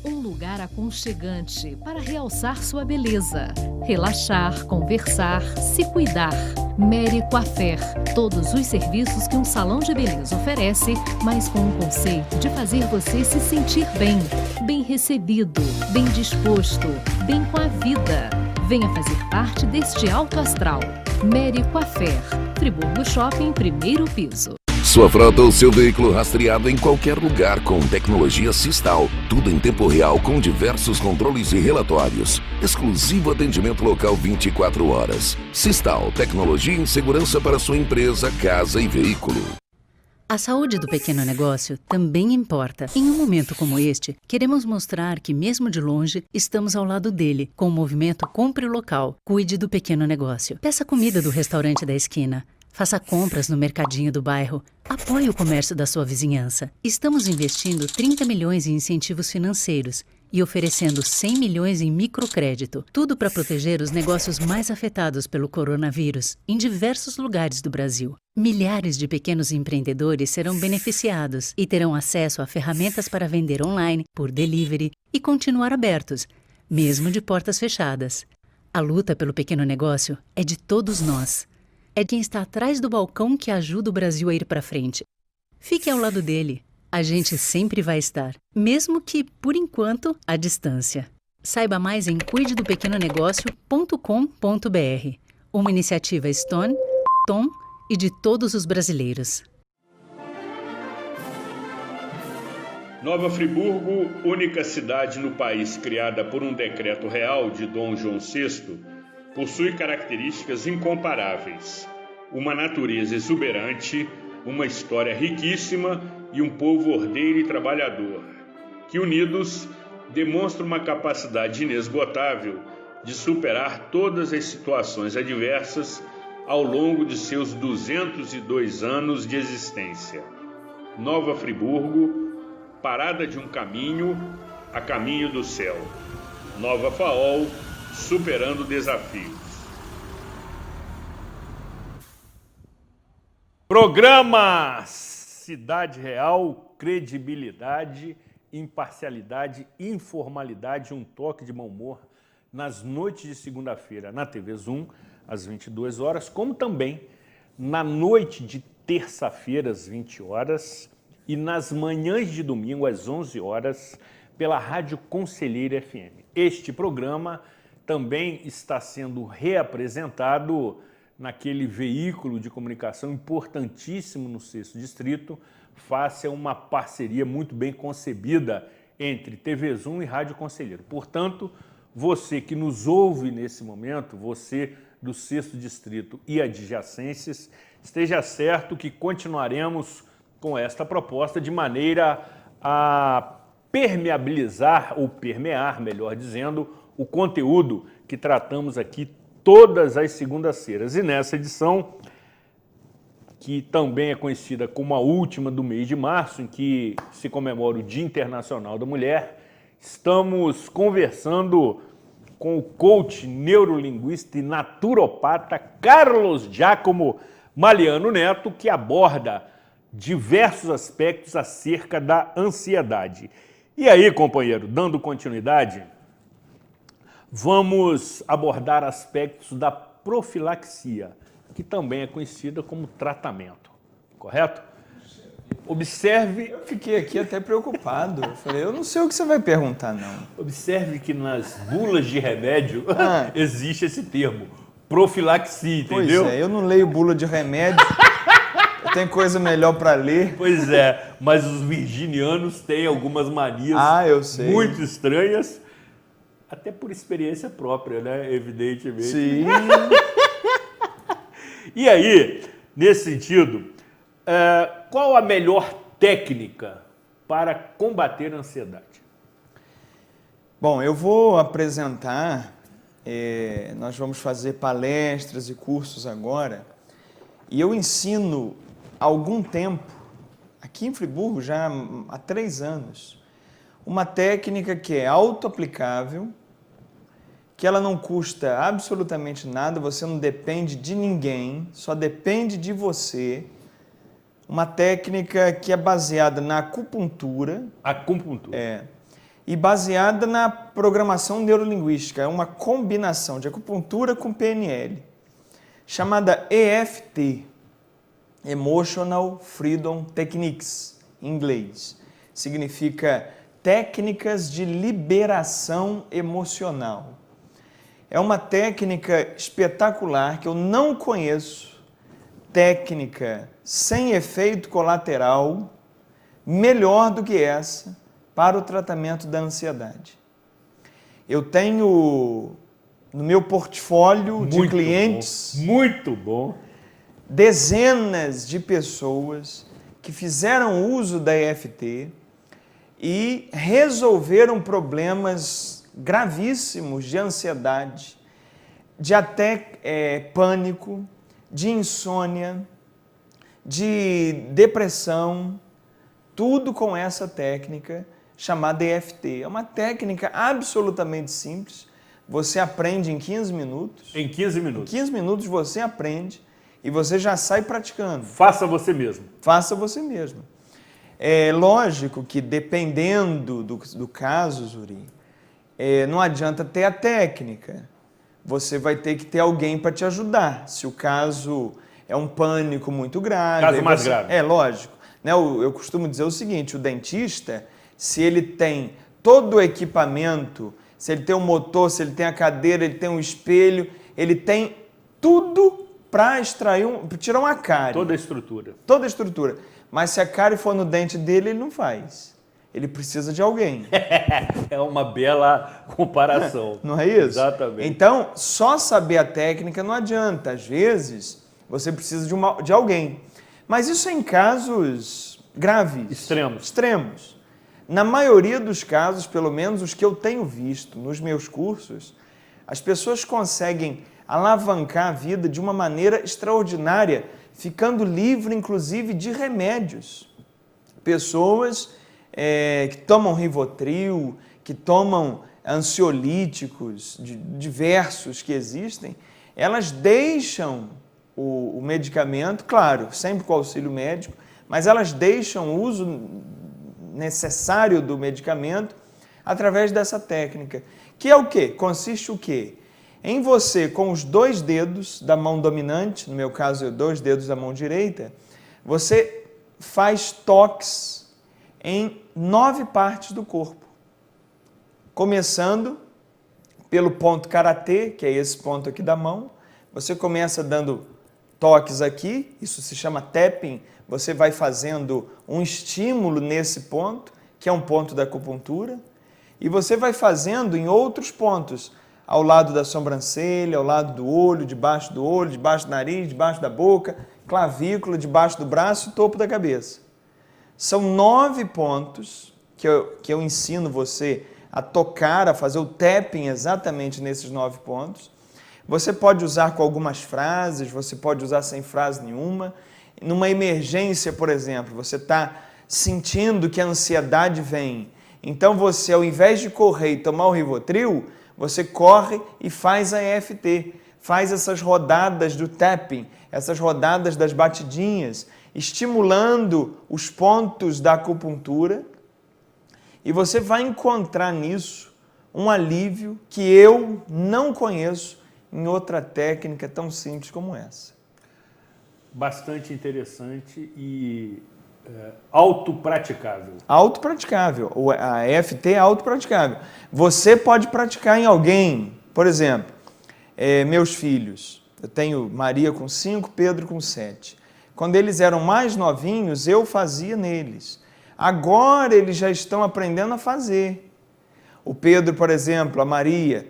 Um lugar aconchegante para realçar sua beleza, relaxar, conversar, se cuidar. Mary Coiffeur, todos os serviços que um salão de beleza oferece, mas com o conceito de fazer você se sentir bem, bem recebido, bem disposto, bem com a vida. Venha fazer parte deste alto astral. Mary Coiffeur, Friburgo Shopping, primeiro piso. Sua frota ou seu veículo rastreado em qualquer lugar com tecnologia Sistal. Tudo em tempo real com diversos controles e relatórios. Exclusivo atendimento local 24 horas. Sistal, tecnologia em segurança para sua empresa, casa e veículo. A saúde do pequeno negócio também importa. Em um momento como este, queremos mostrar que, mesmo de longe, estamos ao lado dele, com o movimento Compre Local. Cuide do pequeno negócio. Peça comida do restaurante da esquina. Faça compras no mercadinho do bairro. Apoie o comércio da sua vizinhança. Estamos investindo 30 milhões em incentivos financeiros e oferecendo 100 milhões em microcrédito. Tudo para proteger os negócios mais afetados pelo coronavírus em diversos lugares do Brasil. Milhares de pequenos empreendedores serão beneficiados e terão acesso a ferramentas para vender online, por delivery e continuar abertos, mesmo de portas fechadas. A luta pelo pequeno negócio é de todos nós. É quem está atrás do balcão que ajuda o Brasil a ir para frente. Fique ao lado dele. A gente sempre vai estar, mesmo que, por enquanto, à distância. Saiba mais em cuidedopequenonegócio.com.br, uma iniciativa Stone, Tom e de todos os brasileiros. Nova Friburgo, única cidade no país criada por um decreto real de Dom João VI, possui características incomparáveis, uma natureza exuberante, uma história riquíssima e um povo ordeiro e trabalhador, que unidos demonstram uma capacidade inesgotável de superar todas as situações adversas ao longo de seus 202 anos de existência. Nova Friburgo, parada de um caminho a caminho do céu. Nova Faol, superando desafios. Programa Cidade Real, credibilidade, imparcialidade, informalidade, um toque de mau humor nas noites de segunda-feira na TV Zoom, às 22 horas, como também na noite de terça-feira às 20 horas e nas manhãs de domingo às 11 horas pela Rádio Conselheiro FM. Este programa também está sendo reapresentado naquele veículo de comunicação importantíssimo no 6º Distrito, face a uma parceria muito bem concebida entre TV Zoom e Rádio Conselheiro. Portanto, você que nos ouve nesse momento, você do 6º Distrito e adjacências, esteja certo que continuaremos com esta proposta de maneira a permeabilizar, ou permear, melhor dizendo, o conteúdo que tratamos aqui todas as segundas-feiras. E nessa edição, que também é conhecida como a última do mês de março, em que se comemora o Dia Internacional da Mulher, estamos conversando com o coach, neurolinguista e naturopata Carlos Giacomo Maliano Neto, que aborda diversos aspectos acerca da ansiedade. E aí, companheiro, dando continuidade, vamos abordar aspectos da profilaxia, que também é conhecida como tratamento, correto? Observe... Eu fiquei aqui até preocupado. Eu falei, eu não sei o que você vai perguntar, não. Observe que nas bulas de remédio existe esse termo, profilaxia, entendeu? Pois é, eu não leio bula de remédio, eu tenho coisa melhor para ler. Pois é, mas os virginianos têm algumas manias eu sei. muito estranhas, até por experiência própria, né? Evidentemente. Sim. E aí, nesse sentido, qual a melhor técnica para combater a ansiedade? Bom, eu vou apresentar, nós vamos fazer palestras e cursos agora, e eu ensino há algum tempo, aqui em Friburgo, já há 3 anos, uma técnica que é auto-aplicável, que ela não custa absolutamente nada, você não depende de ninguém, só depende de você. Uma técnica que é baseada na acupuntura. Acupuntura. E baseada na programação neurolinguística. É uma combinação de acupuntura com PNL, chamada EFT, Emotional Freedom Techniques, em inglês. Significa técnicas de liberação emocional. É uma técnica espetacular que eu não conheço, técnica sem efeito colateral, melhor do que essa para o tratamento da ansiedade. Eu tenho no meu portfólio de clientes muito bom, dezenas de pessoas que fizeram uso da EFT e resolveram problemas gravíssimos de ansiedade, de até pânico, de insônia, de depressão, tudo com essa técnica chamada EFT. É uma técnica absolutamente simples, você aprende em 15 minutos. Em 15 minutos. Em 15 minutos você aprende e você já sai praticando. Faça você mesmo. Faça você mesmo. É lógico que dependendo do caso, Zuri, não adianta ter a técnica. Você vai ter que ter alguém para te ajudar. Se o caso é um pânico muito grave. Caso mais grave. É lógico. Né? Eu costumo dizer o seguinte, o dentista, se ele tem todo o equipamento, se ele tem um motor, se ele tem a cadeira, ele tem um espelho, ele tem tudo para tirar uma cárie. Toda a estrutura. Toda a estrutura. Mas se a cárie for no dente dele, ele não faz. Ele precisa de alguém. É uma bela comparação. Não é isso? Exatamente. Então, só saber a técnica não adianta. Às vezes, você precisa de alguém. Mas isso é em casos graves. Extremos. Na maioria dos casos, pelo menos os que eu tenho visto nos meus cursos, as pessoas conseguem alavancar a vida de uma maneira extraordinária, ficando livre, inclusive, de remédios. Pessoas que tomam Rivotril, que tomam ansiolíticos diversos que existem, elas deixam o medicamento, claro, sempre com auxílio médico, mas elas deixam o uso necessário do medicamento através dessa técnica. Que é o quê? Consiste o quê? Em você, com os 2 dedos da mão dominante, no meu caso, 2 dedos da mão direita, você faz toques em 9 partes do corpo. Começando pelo ponto karatê, que é esse ponto aqui da mão. Você começa dando toques aqui, isso se chama tapping. Você vai fazendo um estímulo nesse ponto, que é um ponto da acupuntura. E você vai fazendo em outros pontos, ao lado da sobrancelha, ao lado do olho, debaixo do nariz, debaixo da boca, clavícula, debaixo do braço e topo da cabeça. São 9 pontos que eu ensino você a tocar, a fazer o tapping exatamente nesses 9 pontos. Você pode usar com algumas frases, você pode usar sem frase nenhuma. Numa emergência, por exemplo, você está sentindo que a ansiedade vem. Então você, ao invés de correr e tomar o Rivotril, você corre e faz a EFT, faz essas rodadas do tapping, essas rodadas das batidinhas, estimulando os pontos da acupuntura, e você vai encontrar nisso um alívio que eu não conheço em outra técnica tão simples como essa. Bastante interessante e autopraticável. Autopraticável. A EFT é autopraticável. Você pode praticar em alguém. Por exemplo, meus filhos. Eu tenho Maria com 5, Pedro com 7. Quando eles eram mais novinhos, eu fazia neles. Agora eles já estão aprendendo a fazer. O Pedro, por exemplo, a Maria,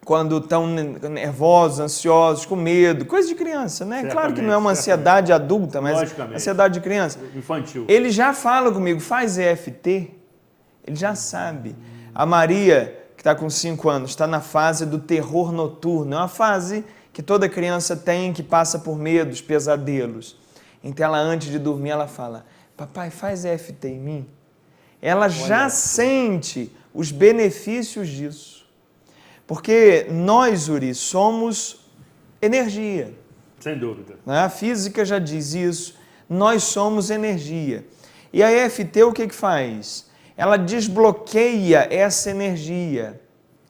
quando estão nervosos, ansiosos, com medo, coisa de criança, né? Claro que não é uma ansiedade adulta, mas ansiedade de criança. Infantil. Ele já fala comigo, faz EFT, ele já sabe. A Maria, que está com 5 anos, está na fase do terror noturno, é uma fase que toda criança tem, que passa por medos, pesadelos. Então ela, antes de dormir, ela fala, papai, faz EFT em mim. Ela já sente os benefícios disso. Porque nós, Uri, somos energia. Sem dúvida. A física já diz isso. Nós somos energia. E a EFT o que faz? Ela desbloqueia essa energia.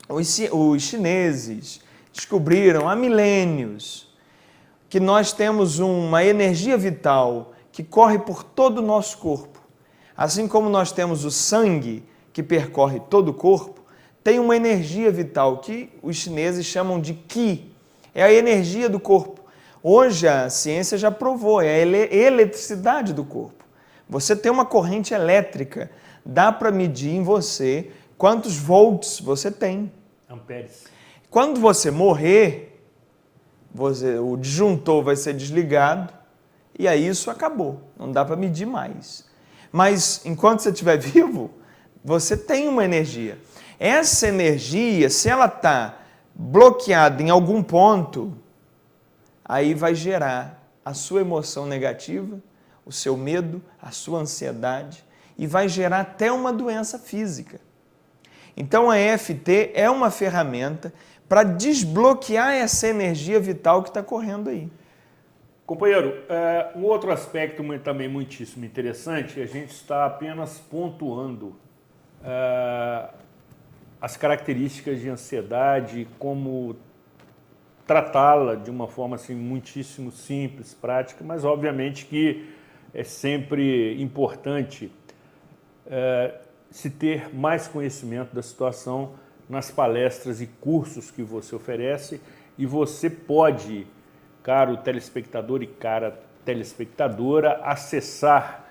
Os chineses descobriram há milênios que nós temos uma energia vital que corre por todo o nosso corpo. Assim como nós temos o sangue que percorre todo o corpo, tem uma energia vital que os chineses chamam de Qi. É a energia do corpo. Hoje a ciência já provou, é a eletricidade do corpo. Você tem uma corrente elétrica, dá para medir em você quantos volts você tem. Amperes. Quando você morrer, o disjuntor vai ser desligado e aí isso acabou. Não dá para medir mais. Mas enquanto você estiver vivo, você tem uma energia. Essa energia, se ela está bloqueada em algum ponto, aí vai gerar a sua emoção negativa, o seu medo, a sua ansiedade e vai gerar até uma doença física. Então a EFT é uma ferramenta para desbloquear essa energia vital que está correndo aí. Companheiro, um outro aspecto também muitíssimo interessante, a gente está apenas pontuando as características de ansiedade, como tratá-la de uma forma assim, muitíssimo simples, prática, mas obviamente que é sempre importante se ter mais conhecimento da situação nas palestras e cursos que você oferece, e você pode, caro telespectador e cara telespectadora, acessar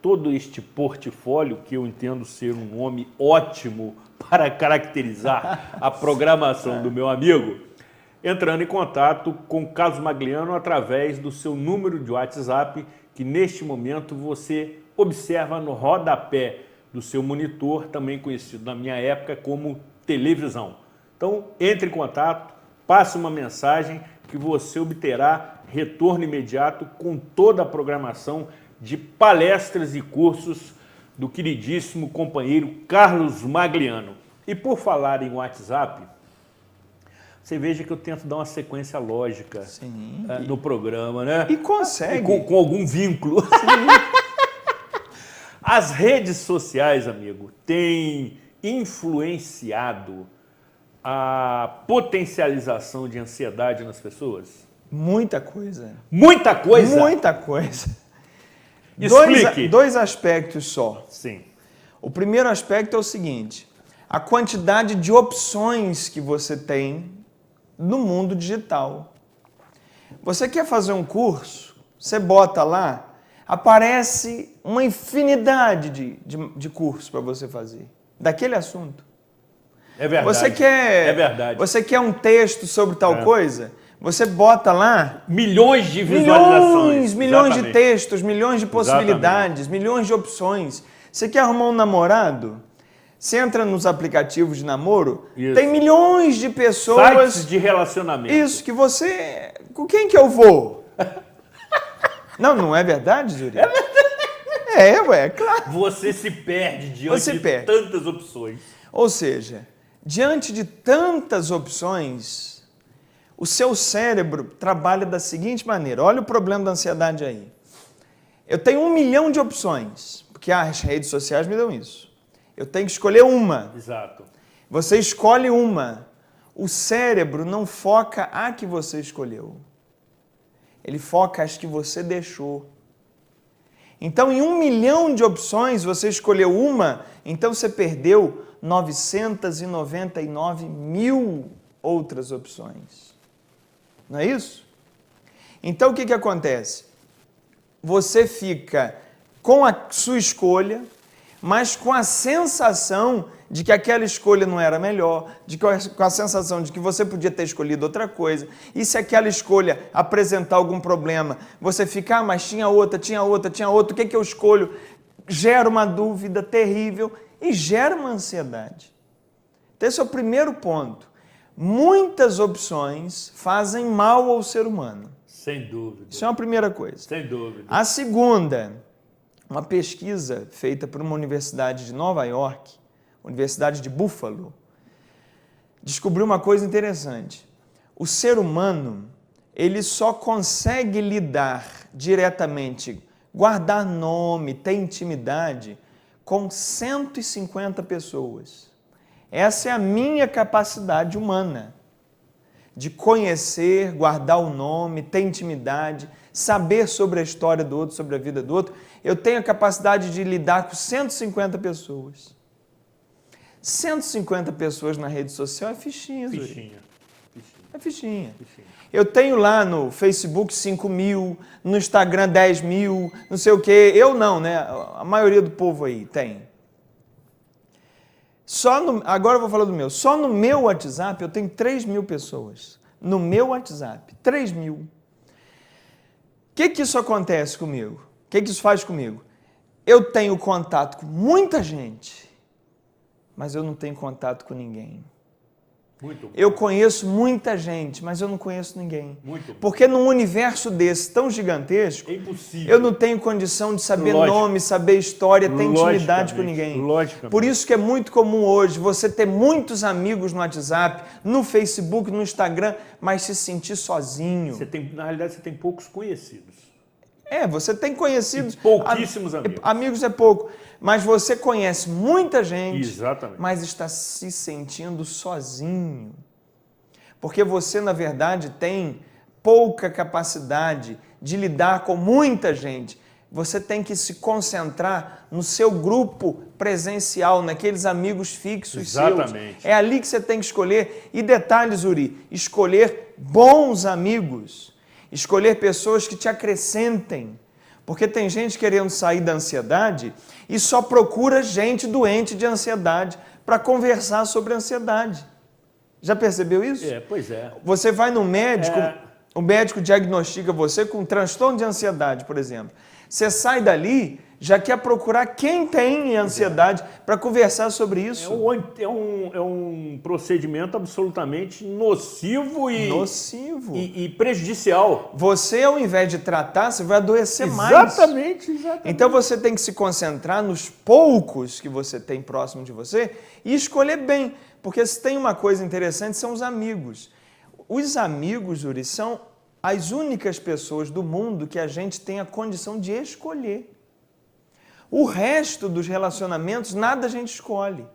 todo este portfólio, que eu entendo ser um nome ótimo para caracterizar a programação do meu amigo, entrando em contato com o Carlos Magliano através do seu número de WhatsApp, que neste momento você observa no rodapé do seu monitor, também conhecido na minha época como televisão. Então, entre em contato, passe uma mensagem que você obterá retorno imediato com toda a programação de palestras e cursos do queridíssimo companheiro Carlos Magliano. E por falar em WhatsApp, você veja que eu tento dar uma sequência lógica no programa, né? E consegue. Com algum vínculo. As redes sociais, amigo, têm influenciado a potencialização de ansiedade nas pessoas? Muita coisa. Muita coisa? Muita coisa. Explique. Dois aspectos só. Sim. O primeiro aspecto é o seguinte: a quantidade de opções que você tem no mundo digital. Você quer fazer um curso, você bota lá, aparece uma infinidade de cursos para você fazer, daquele assunto. É verdade. Você quer um texto sobre tal coisa? Você bota lá... Milhões de visualizações. Milhões de textos, milhões de possibilidades, milhões de opções. Você quer arrumar um namorado? Você entra nos aplicativos de namoro, tem milhões de pessoas... Sites de relacionamento. Isso, que você... Com quem que eu vou? Não é verdade, Zuri? É verdade. É claro. Você se perde diante de tantas opções. Ou seja, diante de tantas opções, o seu cérebro trabalha da seguinte maneira. Olha o problema da ansiedade aí. Eu tenho 1 milhão de opções, porque as redes sociais me dão isso. Eu tenho que escolher uma. Exato. Você escolhe uma. O cérebro não foca a que você escolheu. Ele foca as que você deixou. Então, em 1 milhão de opções, você escolheu uma, então você perdeu 999 mil outras opções. Não é isso? Então, o que acontece? Você fica com a sua escolha, mas com a sensação de que aquela escolha não era melhor, com a sensação de que você podia ter escolhido outra coisa. E se aquela escolha apresentar algum problema, você fica, mas tinha outra, o que eu escolho? Gera uma dúvida terrível e gera uma ansiedade. Então esse é o primeiro ponto. Muitas opções fazem mal ao ser humano. Sem dúvida. Isso é uma primeira coisa. Sem dúvida. A segunda, uma pesquisa feita por uma universidade de Nova York, Universidade de Buffalo, descobriu uma coisa interessante. O ser humano, ele só consegue lidar diretamente, guardar nome, ter intimidade com 150 pessoas. Essa é a minha capacidade humana de conhecer, guardar o nome, ter intimidade, saber sobre a história do outro, sobre a vida do outro. Eu tenho a capacidade de lidar com 150 pessoas. 150 pessoas na rede social é fichinha, Zuri. Fichinha. É fichinha. Eu tenho lá no Facebook 5 mil, no Instagram 10 mil, não sei o quê. Eu não, né? A maioria do povo aí tem. Agora eu vou falar do meu. Só no meu WhatsApp eu tenho 3 mil pessoas. No meu WhatsApp, 3 mil. O que isso acontece comigo? O que isso faz comigo? Eu tenho contato com muita gente, mas eu não tenho contato com ninguém. Muito bom. Eu conheço muita gente, mas eu não conheço ninguém. Muito bom. Porque num universo desse tão gigantesco, é impossível. Eu não tenho condição de saber nome, saber história, ter intimidade com ninguém. Logicamente. Por isso que é muito comum hoje você ter muitos amigos no WhatsApp, no Facebook, no Instagram, mas se sentir sozinho. Na realidade, você tem poucos conhecidos. Você tem conhecidos. Pouquíssimos amigos. Amigos é pouco. Mas você conhece muita gente. Exatamente. Mas está se sentindo sozinho. Porque você, na verdade, tem pouca capacidade de lidar com muita gente. Você tem que se concentrar no seu grupo presencial, naqueles amigos fixos Exatamente. seus. É ali que você tem que escolher. E detalhe, Zuri, escolher bons amigos. Escolher pessoas que te acrescentem. Porque tem gente querendo sair da ansiedade e só procura gente doente de ansiedade para conversar sobre ansiedade. Já percebeu isso? Pois é. Você vai no médico, o médico diagnostica você com transtorno de ansiedade, por exemplo. Você sai dali, já quer procurar quem tem ansiedade para conversar sobre isso. É um procedimento absolutamente nocivo e prejudicial. Você, ao invés de tratar, você vai adoecer mais. Exatamente. Então você tem que se concentrar nos poucos que você tem próximo de você e escolher bem. Porque se tem uma coisa interessante, são os amigos. Os amigos, Yuri, são as únicas pessoas do mundo que a gente tem a condição de escolher. O resto dos relacionamentos, nada a gente escolhe.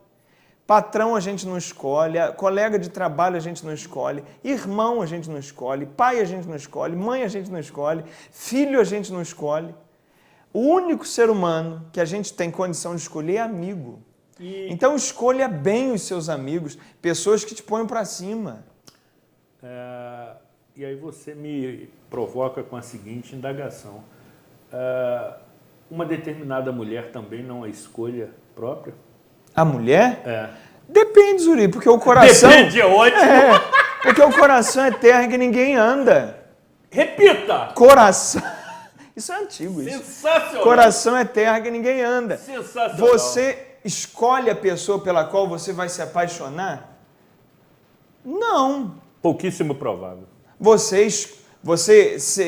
Patrão a gente não escolhe, colega de trabalho a gente não escolhe, irmão a gente não escolhe, pai a gente não escolhe, mãe a gente não escolhe, filho a gente não escolhe. O único ser humano que a gente tem condição de escolher é amigo. Então escolha bem os seus amigos, pessoas que te põem para cima. E aí você me provoca com a seguinte indagação. Uma determinada mulher também não é escolha própria? A mulher? É. Depende, Zuri, porque o coração... Depende, é ótimo. Porque o coração é terra que ninguém anda. Repita! Coração... Isso é antigo, isso. Sensacional! Coração é terra que ninguém anda. Sensacional! Você escolhe a pessoa pela qual você vai se apaixonar? Não. Pouquíssimo provável. Você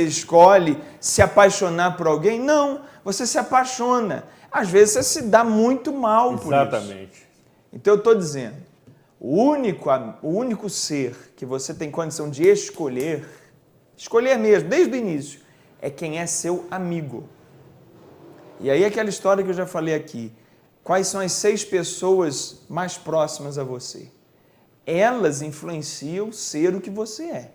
escolhe se apaixonar por alguém? Não. Você se apaixona. Às vezes você se dá muito mal por isso. Exatamente. Então eu estou dizendo, o único ser que você tem condição de escolher mesmo, desde o início, é quem é seu amigo. E aí aquela história que eu já falei aqui, quais são as 6 pessoas mais próximas a você? Elas influenciam ser o que você é.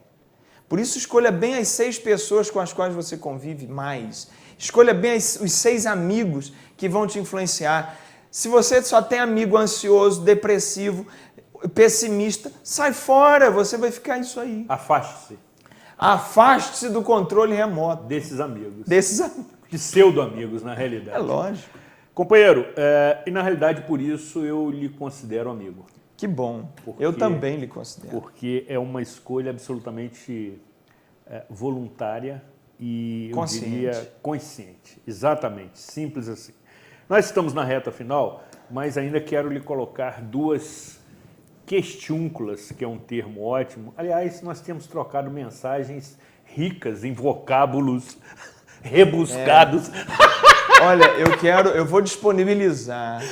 Por isso escolha bem as 6 pessoas com as quais você convive mais. Escolha bem os 6 amigos que vão te influenciar. Se você só tem amigo ansioso, depressivo, pessimista, sai fora, você vai ficar isso aí. Afaste-se. Afaste-se do controle remoto. Desses amigos. Desses amigos. Pseudo-amigos, na realidade. É lógico. Companheiro, e na realidade por isso eu lhe considero amigo. Que bom. Eu também lhe considero. Porque é uma escolha absolutamente voluntária e, eu diria, consciente. Exatamente, simples assim. Nós estamos na reta final, mas ainda quero lhe colocar 2 questiúnculas, que é um termo ótimo. Aliás, nós temos trocado mensagens ricas em vocábulos rebuscados. Olha, eu vou disponibilizar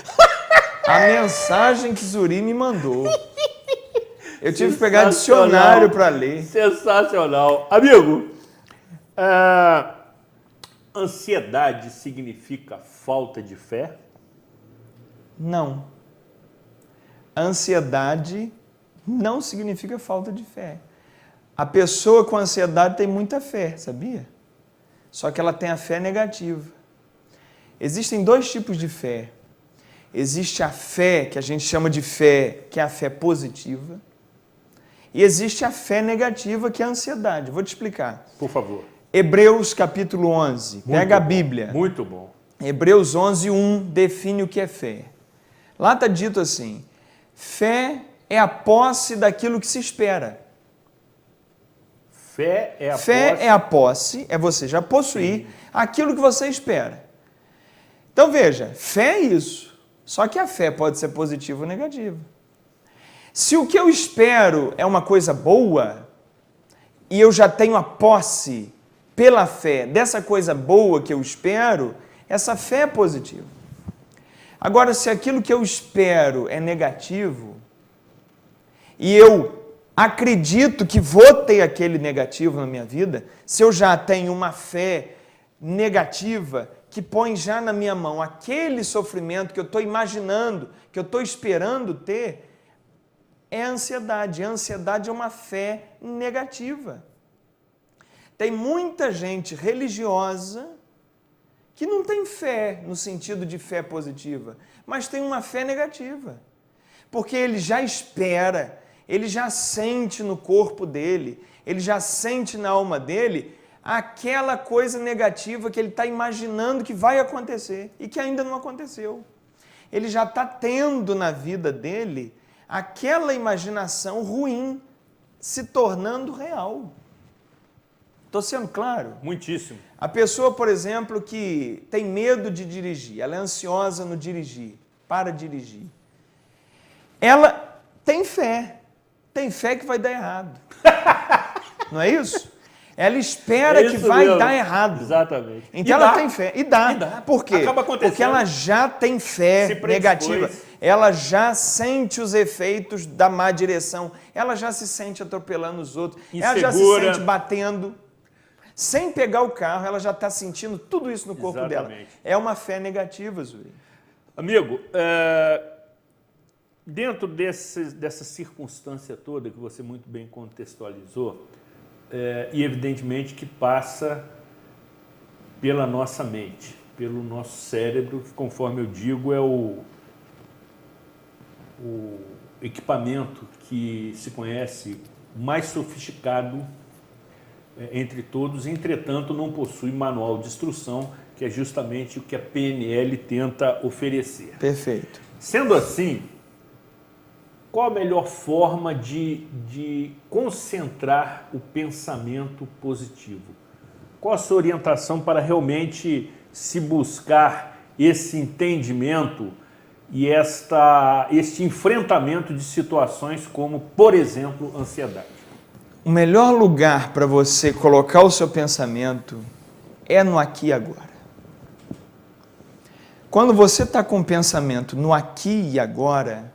a mensagem que Zuri me mandou. Eu tive que pegar dicionário para ler. Sensacional. Amigo, ansiedade significa falta de fé? Não. Ansiedade não significa falta de fé. A pessoa com ansiedade tem muita fé, sabia? Só que ela tem a fé negativa. Existem 2 tipos de fé. Existe a fé, que a gente chama de fé, que é a fé positiva. E existe a fé negativa, que é a ansiedade. Vou te explicar. Por favor. Hebreus capítulo 11. Pega a Bíblia. Muito bom. Hebreus 11, 1 define o que é fé. Lá está dito assim: fé é a posse daquilo que se espera. Fé é a posse. Fé é a posse, é você já possuir aquilo que você espera. Então veja, fé é isso. Só que a fé pode ser positiva ou negativa. Se o que eu espero é uma coisa boa, e eu já tenho a posse pela fé dessa coisa boa que eu espero, essa fé é positiva. Agora, se aquilo que eu espero é negativo, e eu acredito que vou ter aquele negativo na minha vida, se eu já tenho uma fé negativa que põe já na minha mão aquele sofrimento que eu estou imaginando, que eu estou esperando ter, é a ansiedade. A ansiedade é uma fé negativa. Tem muita gente religiosa que não tem fé no sentido de fé positiva, mas tem uma fé negativa. Porque ele já espera, ele já sente no corpo dele, ele já sente na alma dele aquela coisa negativa que ele está imaginando que vai acontecer e que ainda não aconteceu. Ele já está tendo na vida dele aquela imaginação ruim se tornando real. Estou sendo claro? Muitíssimo. A pessoa, por exemplo, que tem medo de dirigir, ela é ansiosa no dirigir, para dirigir. Ela tem fé que vai dar errado. Não é isso? Ela espera que vai dar errado. Exatamente. Então ela tem fé. E dá. Por quê? Acaba acontecendo. Porque ela já tem fé negativa. Ela já sente os efeitos da má direção. Ela já se sente atropelando os outros. Insegura. Ela já se sente batendo. Sem pegar o carro, ela já está sentindo tudo isso no corpo dela. É uma fé negativa, Zuri. Amigo, dentro dessa circunstância toda que você muito bem contextualizou, e evidentemente que passa pela nossa mente, pelo nosso cérebro, que, conforme eu digo, é o equipamento que se conhece mais sofisticado entre todos, entretanto não possui manual de instrução, que é justamente o que a PNL tenta oferecer. Perfeito. Sendo assim, qual a melhor forma de concentrar o pensamento positivo? Qual a sua orientação para realmente se buscar esse entendimento e este enfrentamento de situações como, por exemplo, ansiedade? O melhor lugar para você colocar o seu pensamento é no aqui e agora. Quando você está com o pensamento no aqui e agora,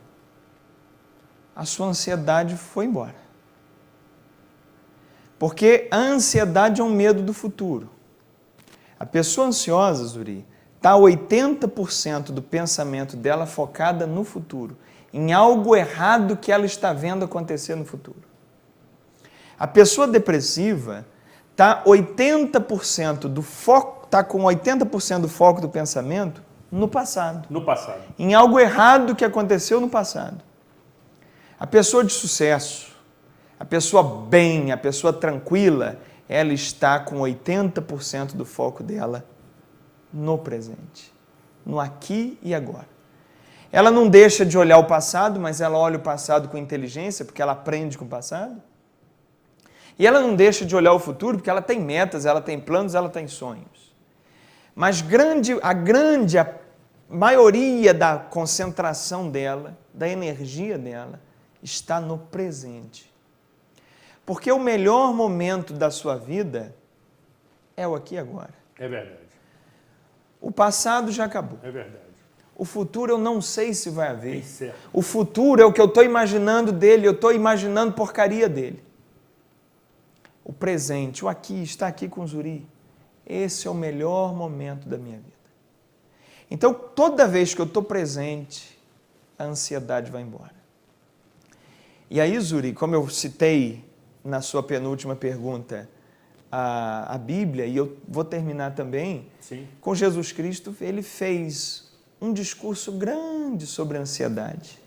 a sua ansiedade foi embora. Porque a ansiedade é um medo do futuro. A pessoa ansiosa, Zuri, está 80% do pensamento dela focada no futuro, em algo errado que ela está vendo acontecer no futuro. A pessoa depressiva está 80% do foco, está com 80% do foco do pensamento no passado. No passado. Em algo errado que aconteceu no passado. A pessoa de sucesso, a pessoa bem, a pessoa tranquila, ela está com 80% do foco dela no presente, no aqui e agora. Ela não deixa de olhar o passado, mas ela olha o passado com inteligência, porque ela aprende com o passado. E ela não deixa de olhar o futuro, porque ela tem metas, ela tem planos, ela tem sonhos. Mas a maioria da concentração dela, da energia dela, está no presente. Porque o melhor momento da sua vida é o aqui e agora. É verdade. O passado já acabou. É verdade. O futuro eu não sei se vai haver. Certo. O futuro é o que eu estou imaginando dele, eu estou imaginando porcaria dele. O presente, o aqui, está aqui com o Zuri. Esse é o melhor momento da minha vida. Então, toda vez que eu estou presente, a ansiedade vai embora. E aí, Zuri, como eu citei na sua penúltima pergunta a Bíblia, e eu vou terminar também, Sim. Com Jesus Cristo, ele fez um discurso grande sobre a ansiedade.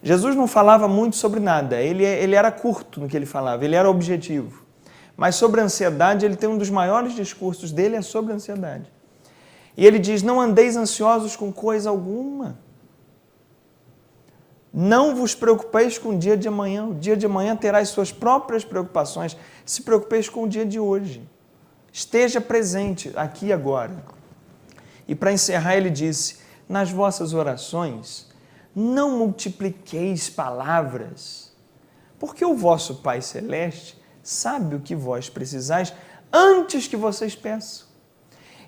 Jesus não falava muito sobre nada, ele era curto no que ele falava, ele era objetivo. Mas sobre a ansiedade, ele tem um dos maiores discursos dele, é sobre a ansiedade. E ele diz, não andeis ansiosos com coisa alguma. Não vos preocupeis com o dia de amanhã. O dia de amanhã terá as suas próprias preocupações. Se preocupeis com o dia de hoje. Esteja presente aqui e agora. E para encerrar, ele disse, nas vossas orações, não multipliqueis palavras, porque o vosso Pai Celeste sabe o que vós precisais antes que vocês peçam.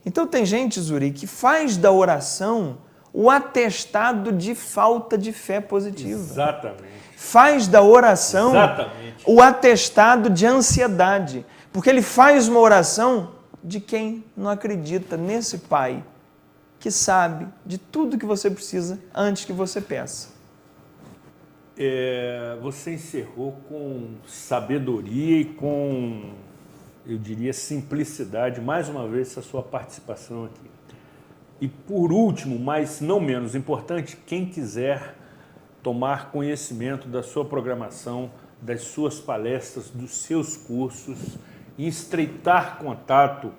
Então tem gente, Zuri, que faz da oração o atestado de falta de fé positiva. Exatamente. Faz da oração Exatamente. o atestado de ansiedade, porque ele faz uma oração de quem não acredita nesse Pai que sabe de tudo que você precisa antes que você peça. Você encerrou com sabedoria e com, eu diria, simplicidade, mais uma vez, essa sua participação aqui. E por último, mas não menos importante, quem quiser tomar conhecimento da sua programação, das suas palestras, dos seus cursos, e estreitar contato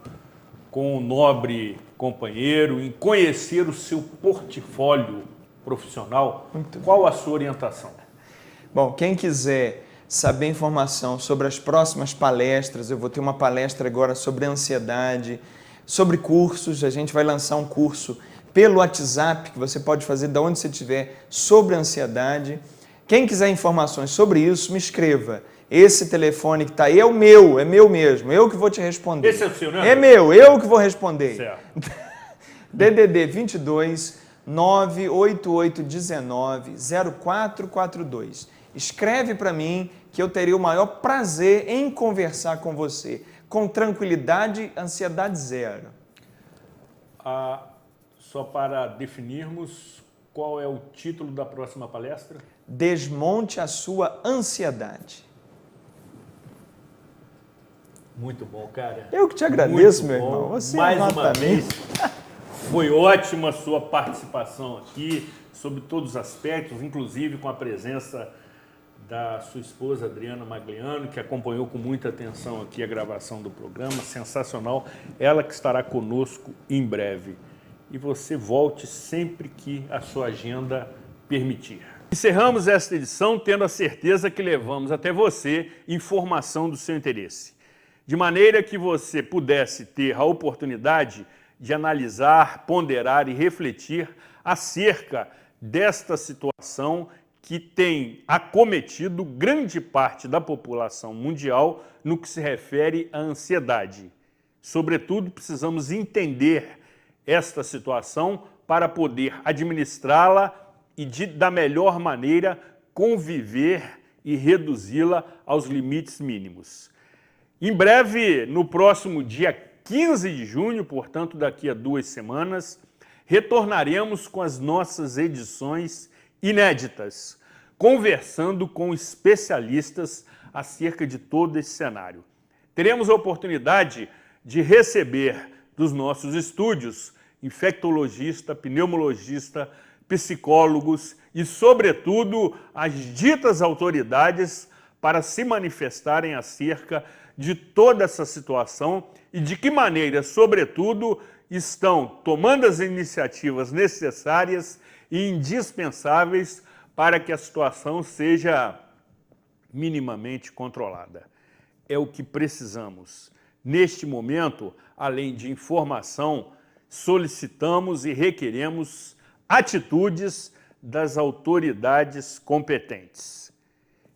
com o nobre companheiro, em conhecer o seu portfólio profissional, qual a sua orientação? Bom, quem quiser saber informação sobre as próximas palestras, eu vou ter uma palestra agora sobre ansiedade, sobre cursos, a gente vai lançar um curso pelo WhatsApp, que você pode fazer de onde você estiver, sobre ansiedade. Quem quiser informações sobre isso, me escreva. Esse telefone que está aí é meu mesmo, eu que vou te responder. Esse é o seu, né? É meu, eu que vou responder. Certo. DDD 22 98819 0442. Escreve para mim que eu teria o maior prazer em conversar com você. Com tranquilidade, ansiedade zero. Só para definirmos, qual é o título da próxima palestra? Desmonte a sua ansiedade. Muito bom, cara. Eu que te agradeço, Muito meu bom. irmão. Você mais é uma nota vez. mil. Foi ótima a sua participação aqui, sobre todos os aspectos, inclusive com a presença da sua esposa, Adriana Magliano, que acompanhou com muita atenção aqui a gravação do programa, sensacional. Ela que estará conosco em breve. E você volte sempre que a sua agenda permitir. Encerramos esta edição tendo a certeza que levamos até você informação do seu interesse, de maneira que você pudesse ter a oportunidade de analisar, ponderar e refletir acerca desta situação que tem acometido grande parte da população mundial no que se refere à ansiedade. Sobretudo, precisamos entender esta situação para poder administrá-la e, da melhor maneira, conviver e reduzi-la aos limites mínimos. Em breve, no próximo dia 15 de junho, portanto, daqui a 2 semanas, retornaremos com as nossas edições inéditas, conversando com especialistas acerca de todo esse cenário. Teremos a oportunidade de receber dos nossos estúdios infectologista, pneumologista, psicólogos e, sobretudo, as ditas autoridades para se manifestarem acerca de toda essa situação e de que maneira, sobretudo, estão tomando as iniciativas necessárias e indispensáveis para que a situação seja minimamente controlada. É o que precisamos. Neste momento, além de informação, solicitamos e requeremos atitudes das autoridades competentes.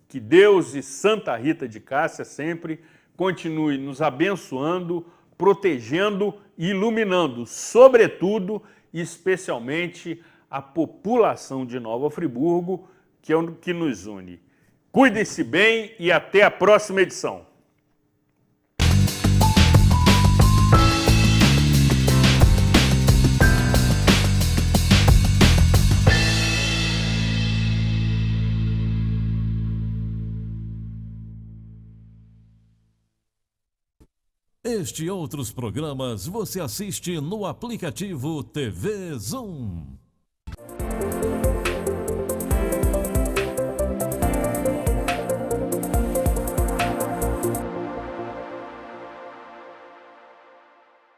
Que Deus e Santa Rita de Cássia sempre continue nos abençoando, protegendo e iluminando, sobretudo e especialmente, a população de Nova Friburgo, que é o que nos une. Cuidem-se bem e até a próxima edição. Este e outros programas você assiste no aplicativo TV Zoom.